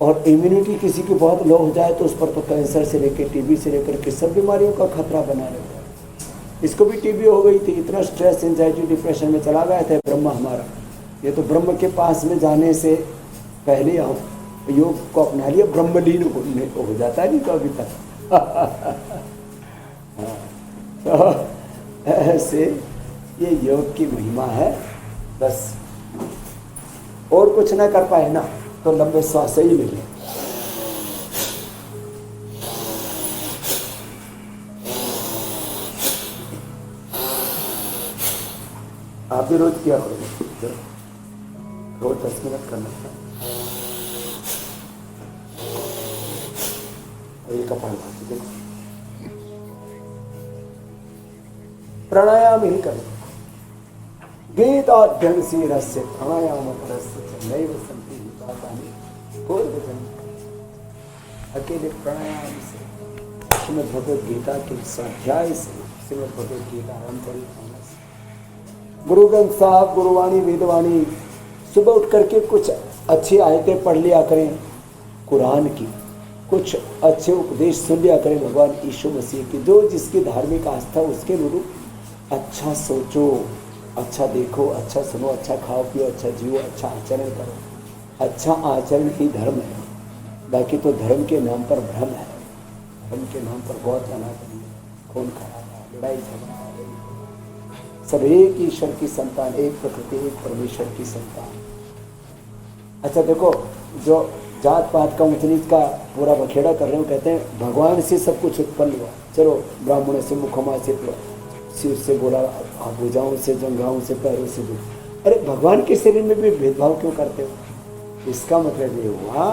और इम्यूनिटी किसी की बहुत लो हो जाए तो उस पर तो कैंसर से लेकर टीबी से लेकर के सब बीमारियों का खतरा बना रहता है। इसको भी टीबी हो गई थी, इतना स्ट्रेस एंजाइटी डिप्रेशन में चला गया था ब्रह्मा हमारा। ये तो ब्रह्म के पास में जाने से पहले हम योग को अपना लिया, ब्रह्मलीन हो जाता है नहीं तो अभी तक तो ऐसे ये योग की महिमा है। बस और कुछ ना कर पाए ना तो लंबे श्वास ही मिले। आप भी रोज किया करो, रोज 10 मिनट करना है। और ये कपाल भाती देखो, प्राणायाम ही करो। गीताध्ययन से रस्य प्राणायाम नैव संति हितानि कोई वचन अकेले प्राणायाम से श्रीमद् भगवद गीता के स्वाध्याय से, श्रीमद् भगवद गीता रामचरितमानस। गुरु ग्रंथ साहब, गुरुवाणी, वेदवाणी, सुबह उठ करके कुछ अच्छी आयतें पढ़ लिया करें कुरान की, कुछ अच्छे उपदेश सुन लिया करें भगवान यीशु मसीह की। जो जिसकी धार्मिक आस्था उसके अनुरूप अच्छा सोचो, अच्छा देखो, अच्छा सुनो, अच्छा खाओ पियो, अच्छा जियो, अच्छा आचरण करो। अच्छा आचरण ही धर्म है, बाकी तो धर्म के नाम पर भ्रम है। धर्म के नाम पर बहुत अनादर, खून खराबा, लड़ाई झगड़ा, सब एक ईश्वर की संतान, एक प्रकृति, एक परमेश्वर की संतान। अच्छा देखो, जो जात पात का ऊंच नीच का पूरा बखेड़ा कर रहे हो, कहते हैं भगवान से सब कुछ उत्पन्न हुआ। चलो, ब्राह्मणों से मुखमा से सिर से बोला, भुजाओं से, जंघाओं से, पैरों से बोला। अरे भगवान के शरीर में भी भेदभाव क्यों करते हो? इसका मतलब ये हुआ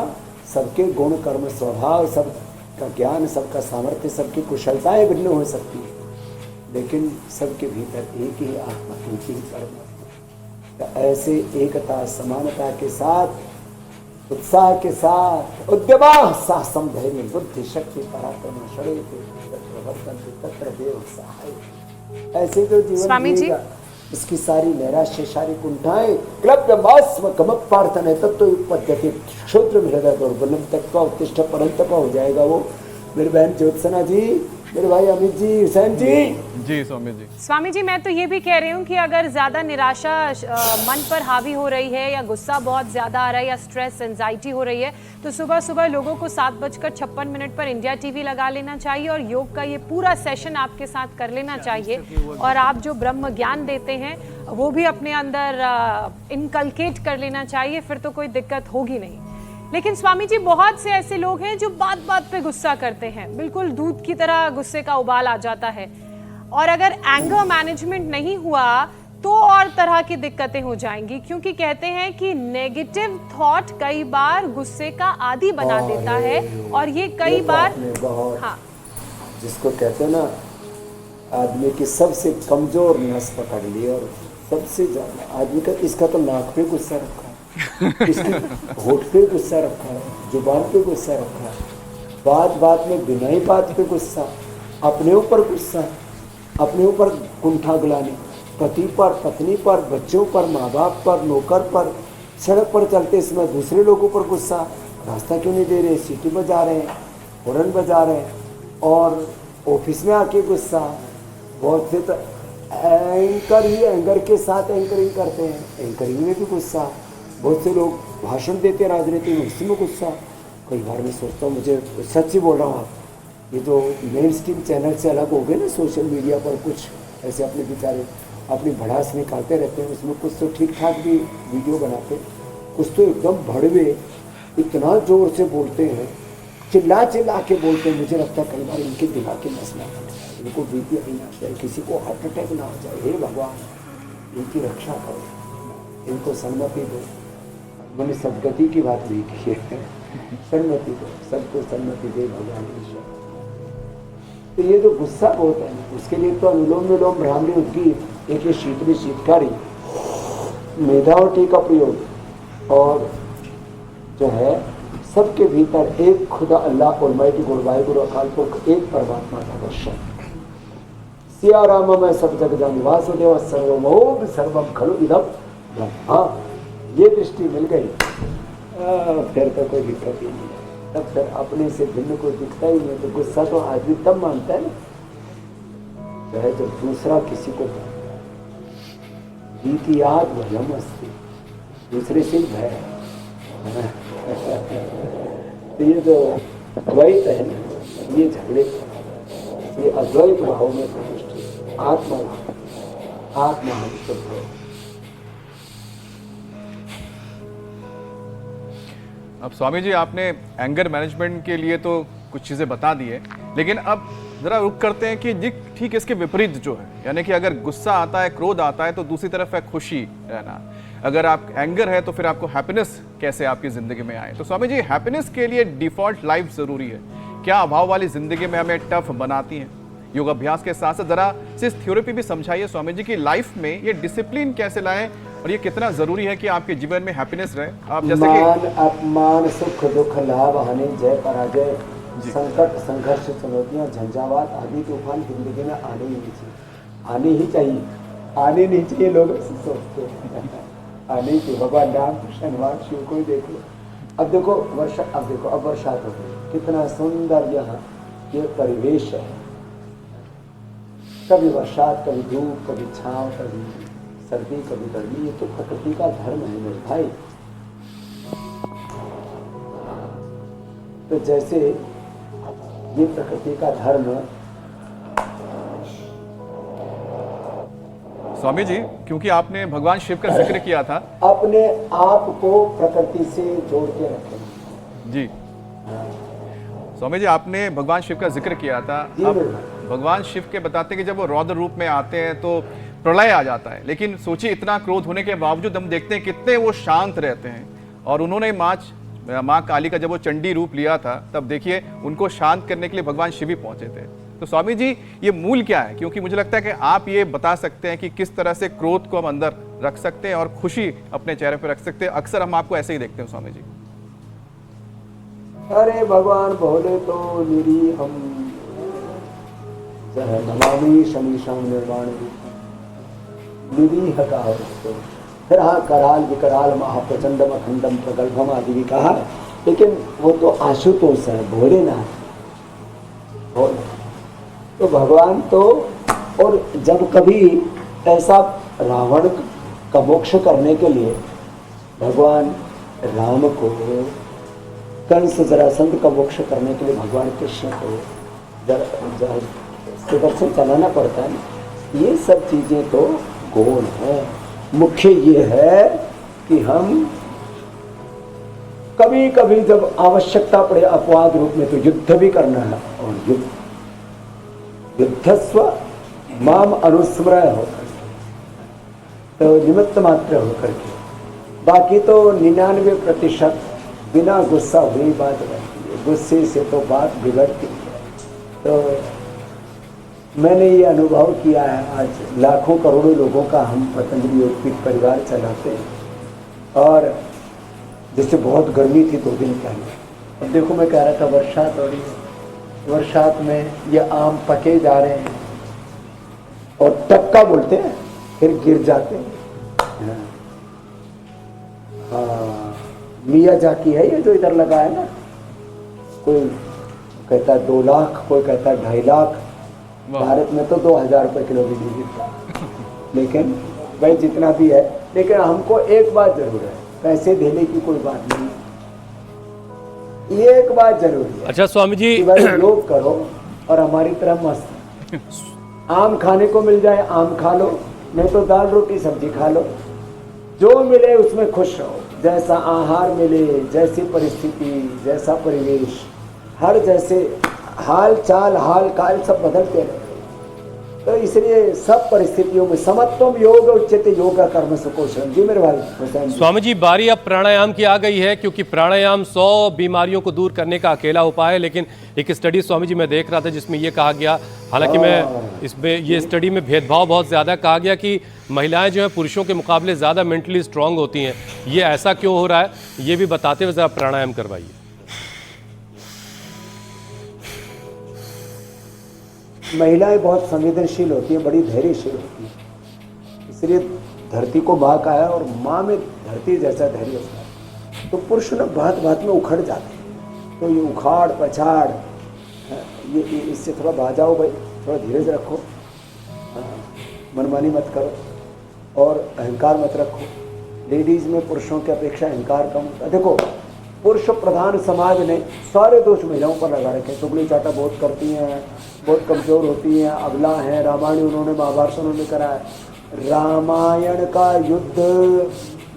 सबके गुण कर्म स्वभाव, सबका ज्ञान, सबका सामर्थ्य, सबकी कुशलताएं भिन्न हो सकती है, लेकिन सबके भीतर एक ही आत्मा, एक ही परमात्मा। तो ऐसे एकता समानता के साथ, उत्साह के साथ, उद्यमा साहसम धैर्य बुद्धि शक्ति पराक्रम शरीर तत्र देव सहाय। ऐसे जो जीवन जिएगा उसकी सारी नैराश्य, सारी कुंठाएं, क्लब्य मास्म कमक प्रार्थना है तब तो पद्धति क्षुद्र हृदय दौर्बल्यम तत्व उत्तिष्ठ परंतप हो जाएगा वो। मेरी बहन ज्योत्सना जी, मेरे भाई अमित जी, हुसैन जी स्वामी जी। स्वामी जी, मैं तो ये भी कह रही हूँ कि अगर ज़्यादा निराशा मन पर हावी हो रही है, या गुस्सा बहुत ज़्यादा आ रहा है, या स्ट्रेस, एंजाइटी हो रही है, तो सुबह सुबह लोगों को 7:56 पर इंडिया टीवी लगा लेना चाहिए और योग का ये पूरा सेशन आपके साथ कर लेना चाहिए। और आप जो ब्रह्म ज्ञान देते हैं वो भी अपने अंदर इनकलकेट कर लेना चाहिए, फिर तो कोई दिक्कत होगी नहीं। लेकिन स्वामी जी, बहुत से ऐसे लोग हैं जो बात बात पे गुस्सा करते हैं, बिल्कुल दूध की तरह गुस्से का उबाल आ जाता है, और अगर एंगर मैनेजमेंट नहीं हुआ तो और तरह की दिक्कतें हो जाएंगी, क्योंकि कहते हैं कि नेगेटिव थॉट कई बार गुस्से का आदी बना देता है, और ये कई बार हाँ, जिसको कहते हैं ना, आदमी की सबसे कमजोर नस पकड़ ली, और सबसे ज्यादा आदमी का, इसका तो नाक पे गुस्सा रखा है, इसके होठ पे गुस्सा रखा है, जुबान पे गुस्सा रखा है, बात बात में बिना ही बात पे गुस्सा, अपने ऊपर गुस्सा, अपने ऊपर कुंठा गुलानी, पति पर, पत्नी पर, बच्चों पर, माँ बाप पर, नौकर पर, सड़क पर चलते समय दूसरे लोगों पर गुस्सा, रास्ता क्यों नहीं दे रहे, सीटी बजा रहे हैं, हॉर्न बजा रहे हैं, और ऑफिस में आके गुस्सा। बहुत से तो एंकर ही एंगर के साथ एंकरिंग करते हैं, एंकरिंग में भी गुस्सा। बहुत से लोग भाषण देते हैं राजनीति में, उसी में गुस्सा। कई बार मैं सोचता हूँ, मुझे सच ही बोल रहा हूँ, आप ये जो मेन स्ट्रीम चैनल से अलग हो गए ना, सोशल मीडिया पर कुछ ऐसे अपने बेचारे अपनी भड़ास निकालते रहते हैं, उसमें कुछ तो ठीक ठाक भी वीडियो बनाते, कुछ तो एकदम भड़वे, इतना जोर से बोलते हैं, चिल्ला चिल्ला के बोलते हैं। मुझे लगता है कई बार इनके दिमाग की नस ना फट जाए, इनको बीपी नहीं आ जाए, किसी को हार्ट अटैक ना हो जाए। हे भगवान, इनकी रक्षा करो, इनको सन्मति दो। मैंने सदगति की बात नहीं की है, सन्मति दो, सबको सन्मति दे भगवान ईश्वर। तो ये जो गुस्सा बहुत है, उसके लिए तो अनुलोम विलोम, भ्रामरी, उद्गीत, एक ये शीतली शीतकारी, मेधावटी का प्रयोग, और जो है सबके भीतर एक खुदा अल्लाह ऑलमाइटी गुरु वाहिगुरु अकाल पुरख, एक परमात्मा का दर्शन। सिया राम मैं सब जग जान वासुदेव सर्वमोह सर्वम खलु इदम ब्रह्मा। ये दृष्टि मिल गई, फिर तो कोई दिक्कत ही नहीं है। तब फिर अपने से भिन्न कोई दिखता ही नहीं। तो गुस्सा तो आदमी तब मानता है ना, चाहे जब दूसरा किसी को की याद भयम अस्ति, दूसरे से भय। तो ये जो द्वैत है ना, ये झगड़े, ये अद्वैत भाव में प्रविष्ट, आत्मा आत्मा हम शुद्ध है। अब स्वामी जी, आपने एंगर मैनेजमेंट के लिए तो कुछ चीज़ें बता दी है, लेकिन अब ज़रा रुक करते हैं कि ठीक इसके विपरीत जो है, यानी कि अगर गुस्सा आता है, क्रोध आता है, तो दूसरी तरफ है खुशी रहना। अगर आप एंगर है तो फिर आपको हैप्पीनेस कैसे आपकी ज़िंदगी में आए। तो स्वामी जी, हैप्पीनेस के लिए डिफ़ॉल्ट लाइफ ज़रूरी है क्या? अभाव वाली ज़िंदगी में हमें टफ बनाती हैं योग अभ्यास के साथ साथ? ज़रा इस थ्योरी भी समझाइए स्वामी जी की लाइफ में ये डिसिप्लिन कैसे लाएं, और ये कितना जरूरी है कि आपके जीवन में हैप्पीनेस रहे। आप जैसे मान अपमान सुख दुख लाभ हानि जय पराजय संकट, संघर्ष, चुनौतियां, झंझावात आदि तूफान जिंदगी में आने ही नहीं चाहिए, आने ही चाहिए, आने नहीं चाहिए, लोग ऐसे सोचते हैं, आने ही चाहिए। भगवान राम शनिवार शिव को ही देख लो। अब देखो वर्षा, अब देखो अब बरसात हो गई, कितना सुंदर यहाँ ये परिवेश है, कभी बरसात, कभी धूप, कभी छांव, कभी सर्दी, कभी गर्मी, ये तो प्रकृति का धर्म है मेरे भाई। तो जैसे ये प्रकृति का धर्म, स्वामी जी, क्योंकि आपने भगवान शिव का जिक्र किया था, अपने आप को प्रकृति से जोड़ के रखें। जी स्वामी जी, आपने भगवान शिव का जिक्र किया था। जी अब बिल्कुल। भगवान शिव के बताते हैं कि जब वो रौद्र रूप में आते हैं तो प्रलय आ जाता है, लेकिन सोचिए इतना क्रोध होने के बावजूद हम देखते हैं कितने वो शांत रहते हैं। और उन्होंने माँ काली का जब वो चंडी रूप लिया था, तब देखिए उनको शांत करने के लिए भगवान शिव ही पहुंचे थे। तो स्वामी जी, ये मूल क्या है? क्योंकि मुझे लगता है कि आप ये बता सकते हैं कि किस तरह से क्रोध को हम अंदर रख सकते हैं और खुशी अपने चेहरे पर रख सकते हैं। अक्सर हम आपको ऐसे ही देखते हैं स्वामी जी। अरे भगवान बोले तो मेरी हम नमामि शमीशाम निर्माण निरीह का तो फिर हाँ कराल विकराल महाप्रचंडम अखंडम प्रगल्भम आदि भी कहा, लेकिन वो तो आशुतोष है, भोलेनाथ भोले। तो भगवान तो, और जब कभी ऐसा रावण का मोक्ष करने के लिए भगवान राम को, कंस जरासंध का मोक्ष करने के लिए भगवान कृष्ण को सुदर्शन चलाना पड़ता है। ये सब चीजें तो गौण है, मुख्य ये है कि हम कभी कभी जब आवश्यकता पड़े अपवाद रूप में तो युद्ध भी करना है, और युद्धस्व माम अनुस्मृय होकर, तो निमित्त मात्र होकर के, बाकी तो 99% बिना गुस्सा हुई बात रहती है, गुस्से से तो बात बिगड़ती है। तो मैंने ये अनुभव किया है, आज लाखों करोड़ों लोगों का हम पतंजलि योगपीठ परिवार चलाते हैं। और जैसे बहुत गर्मी थी 2 दिन पहले, अब देखो मैं कह रहा था बरसात हो रही है, बरसात में ये आम पके जा रहे हैं और टक्का बोलते हैं, फिर गिर जाते हैं। हाँ, मिया जाकी है ये जो इधर लगा है ना, कोई कहता है 2 लाख, कोई कहता है 2.5 लाख। भारत में तो 2000 रुपये किलो भी नहीं गिरता, लेकिन भाई जितना भी है, लेकिन हमको एक बात जरूर है, पैसे देने की कोई बात नहीं, ये एक बात जरूरी है। अच्छा स्वामी जी, कि भाई योग करो और हमारी तरह मस्त आम खाने को मिल जाए आम खा लो, नहीं तो दाल रोटी सब्जी खा लो, जो मिले उसमें खुश रहो। जैसा आहार मिले, जैसी परिस्थिति, जैसा परिवेश, हर जैसे हाल चाल हाल काल सब बदलते रहते, तो इसलिए सब परिस्थितियों में समत्वम योग उच्यते योग कर्म सुकौशलम। जी मेरे भाई हुसैन जी। स्वामी जी, बारी अब प्राणायाम की आ गई है, क्योंकि प्राणायाम 100 बीमारियों को दूर करने का अकेला उपाय है। लेकिन एक स्टडी स्वामी जी मैं देख रहा था जिसमें ये कहा गया, हालांकि मैं इसमें ये स्टडी में भेदभाव बहुत ज़्यादा कहा गया कि महिलाएं जो है पुरुषों के मुकाबले ज़्यादा मेंटली स्ट्रांग होती हैं। ये ऐसा क्यों हो रहा है, ये भी बताते हुए ज़रा प्राणायाम करवाइए। महिलाएं बहुत संवेदनशील होती हैं, बड़ी धैर्यशील होती हैं, इसलिए धरती को माँ का है और माँ में धरती जैसा धैर्य होता है। तो पुरुष ना बात बात में उखड़ जाते हैं, तो ये उखाड़ पछाड़, ये इससे थोड़ा बाज जाओ भाई, थोड़ा धीरज रखो, मनमानी मत करो और अहंकार मत रखो। लेडीज़ में पुरुषों की अपेक्षा अहंकार कम होता है। देखो पुरुष प्रधान समाज ने सारे दोष महिलाओं पर लगा रखे, चुगली चाटा बहुत करती हैं, बहुत कमज़ोर होती हैं, अबला हैं। रामायण उन्होंने, महाभारत उन्होंने करा है। रामायण का युद्ध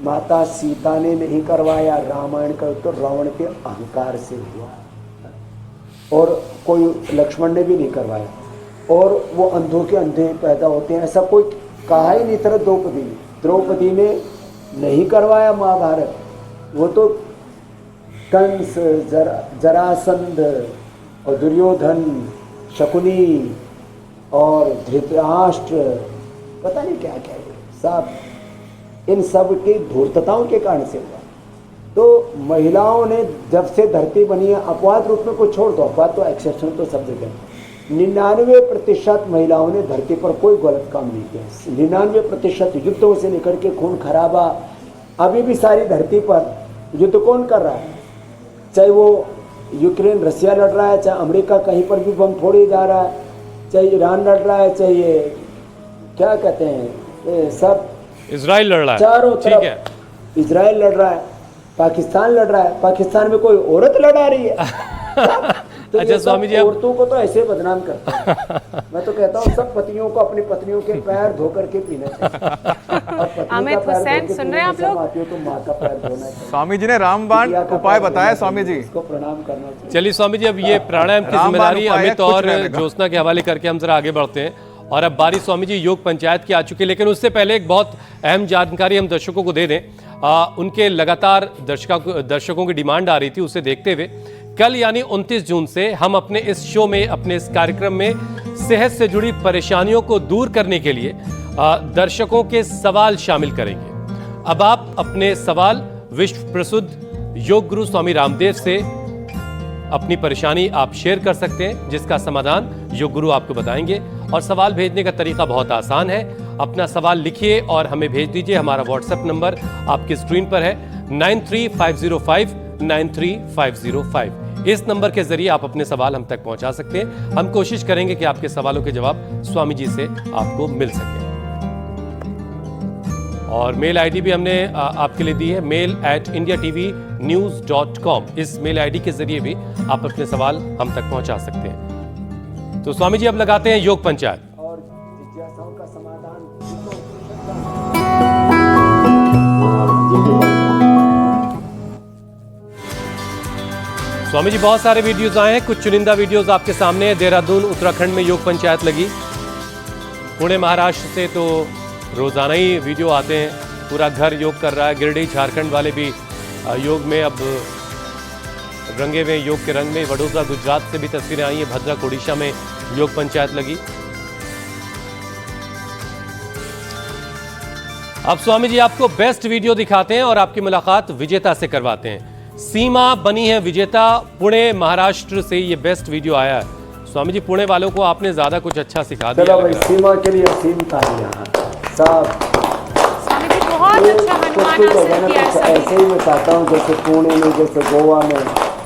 माता सीता ने नहीं करवाया, रामायण का युद्ध तो रावण के अहंकार से हुआ, और कोई लक्ष्मण ने भी नहीं करवाया। और वो अंधों के अंधे पैदा होते हैं, ऐसा कोई कहा ही नहीं था। द्रौपदी ने नहीं करवाया महाभारत, वो तो कंस, जरासंध और दुर्योधन, शकुनी और धृतराष्ट्र, पता नहीं क्या क्या सब, इन सब की धूर्तताओं के कारण से हुआ। तो महिलाओं ने जब से धरती बनी है, अपवाद रूप में कुछ छोड़ दो, अपवाद तो एक्सेप्शन तो सब जगह, 99% महिलाओं ने धरती पर कोई गलत काम नहीं किया। 99% युद्धों से लेकर के खून खराबा, अभी भी सारी धरती पर युद्ध कौन कर रहा है? चाहे वो यूक्रेन रसिया लड़ रहा है, चाहे अमेरिका कहीं पर भी बम फोड़े जा रहा है, चाहे ईरान लड़ रहा है, चाहे ये क्या कहते हैं, ये सब इजराइल लड़ रहा है, चारों ठीक है, तरफ इजराइल लड़ रहा है, पाकिस्तान लड़ रहा है, पाकिस्तान में कोई औरत लड़ा रही है। तो अच्छा स्वामी जी, औरतों को तो ऐसे बदनाम करते हैं। मैं तो कहता हूँ सब पतियों को अपनी पत्नियों के पैर धो करके पीना चाहिए। अमित हुसैन, सुन रहे हैं आप लोग? आती हो तो माँ का पैर धोना चाहिए। स्वामी जी ने रामबाण उपाय बताया स्वामी जी, इसको प्रणाम करना चाहिए। चलिए स्वामी जी, अब ये प्राणायाम की रामबाण जिम्मेदारी उपाय अमित कुछ और रहने का। ज्योत्सना के हवाले करके हम जरा आगे बढ़ते हैं। और अब बारी स्वामी जी योग पंचायत की आ चुकी है, लेकिन उससे पहले एक बहुत अहम जानकारी हम दर्शकों को दे दें। उनके लगातार दर्शकों की डिमांड आ रही थी, उसे देखते हुए कल यानी 29 जून से हम अपने इस शो में, अपने इस कार्यक्रम में सेहत से जुड़ी परेशानियों को दूर करने के लिए दर्शकों के सवाल शामिल करेंगे। अब आप अपने सवाल विश्व प्रसिद्ध योग गुरु स्वामी रामदेव से अपनी परेशानी आप शेयर कर सकते हैं, जिसका समाधान योग गुरु आपको बताएंगे। और सवाल भेजने का तरीका बहुत आसान है, अपना सवाल लिखिए और हमें भेज दीजिए। हमारा व्हाट्सएप नंबर आपकी स्क्रीन पर है 9350593505। इस नंबर के जरिए आप अपने सवाल हम तक पहुंचा सकते हैं। हम कोशिश करेंगे कि आपके सवालों के जवाब स्वामी जी से आपको मिल सके। और मेल आईडी भी हमने आपके लिए दी है, mail@indiatv.news.com। इस मेल आईडी के जरिए भी आप अपने सवाल हम तक पहुंचा सकते हैं। तो स्वामी जी अब लगाते हैं योग पंचायत। और जिज्ञासाओं का समाधान स्वामी जी बहुत सारे वीडियोस आए हैं, कुछ चुनिंदा वीडियोस आपके सामने है। देहरादून उत्तराखंड में योग पंचायत लगी, पुणे महाराष्ट्र से तो रोजाना ही वीडियो आते हैं, पूरा घर योग कर रहा है। गिरिडीह झारखंड वाले भी योग में अब रंगे हुए योग के रंग में। वडोदरा गुजरात से भी तस्वीरें आई हैं, भद्रक ओडिशा में योग पंचायत लगी। अब स्वामी जी आपको बेस्ट वीडियो दिखाते हैं और आपकी मुलाकात विजेता से करवाते हैं। सीमा बनी है विजेता, पुणे महाराष्ट्र से ये बेस्ट वीडियो आया है। स्वामी जी पुणे वालों को आपने ज्यादा कुछ अच्छा सिखा दिया चलो लग भाई, रहा है। सीमा के लिए असीम तालियां सब। स्वामी जी बहुत अच्छा हनुमान कुछ आसन किया है कुछ सभी। ऐसे ही मैं चाहता हूँ, जैसे पुणे में, जैसे गोवा में,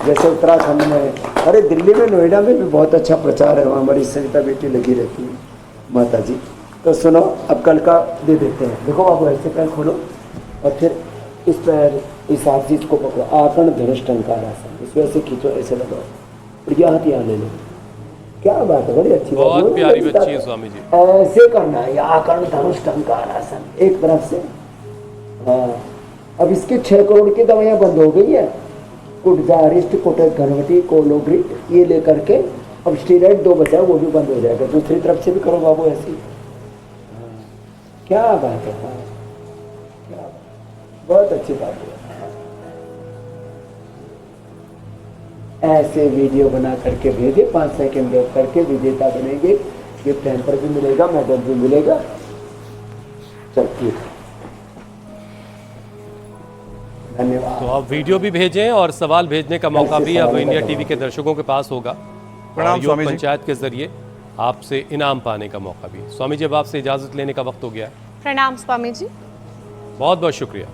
जैसे उत्तराखंड में, अरे दिल्ली में, नोएडा में भी बहुत अच्छा प्रचार है। वहाँ हमारी सरिता बेटी लगी रहती है माता जी। तो सुनो, अब कल का दे देते हैं। देखो बाबू, ऐसे पैर खोलो और फिर इस पैर, इस हाथ चीज को पकड़ो, आकर्ण धनुष टंकार आसन, इसको ऐसे खींचो, ऐसे लगाओ और यह हाथ यहाँ ले लो। क्या बात है, बड़ी अच्छी बात है। बहुत प्यारी बच्ची है स्वामी जी। ऐसे करना है, आकर्ण धनुष टंकार आसन एक तरफ से। हाँ, अब इसके 6 करोड़ की दवाइयाँ बंद हो गई है, कुटजारिस्ट, कोटक घनवटी, कोलोग्रिट, ये लेकर के अब स्टीरॉइड 2 बचा, वो भी बंद हो जाएगा। दूसरी तरफ से भी करो बाबू ऐसी। क्या बात है, हाँ, क्या बात, बहुत अच्छी बात है। ऐसे वीडियो बना करके भेजे, 5 सेकंड देख करके विजेता बनेंगे। गिफ्ट हैम्पर भी मिलेगा, मेडल भी मिलेगा। चल ठीक, धन्यवाद। तो आप वीडियो भी भेजें और सवाल भेजने का मौका भी अब इंडिया टीवी के दर्शकों के पास होगा। प्रणाम और योग स्वामी जी। पंचायत के जरिए आपसे इनाम पाने का मौका भी। स्वामी जी अब आपसे इजाजत लेने का वक्त हो गया है। प्रणाम स्वामी जी। बहुत बहुत शुक्रिया।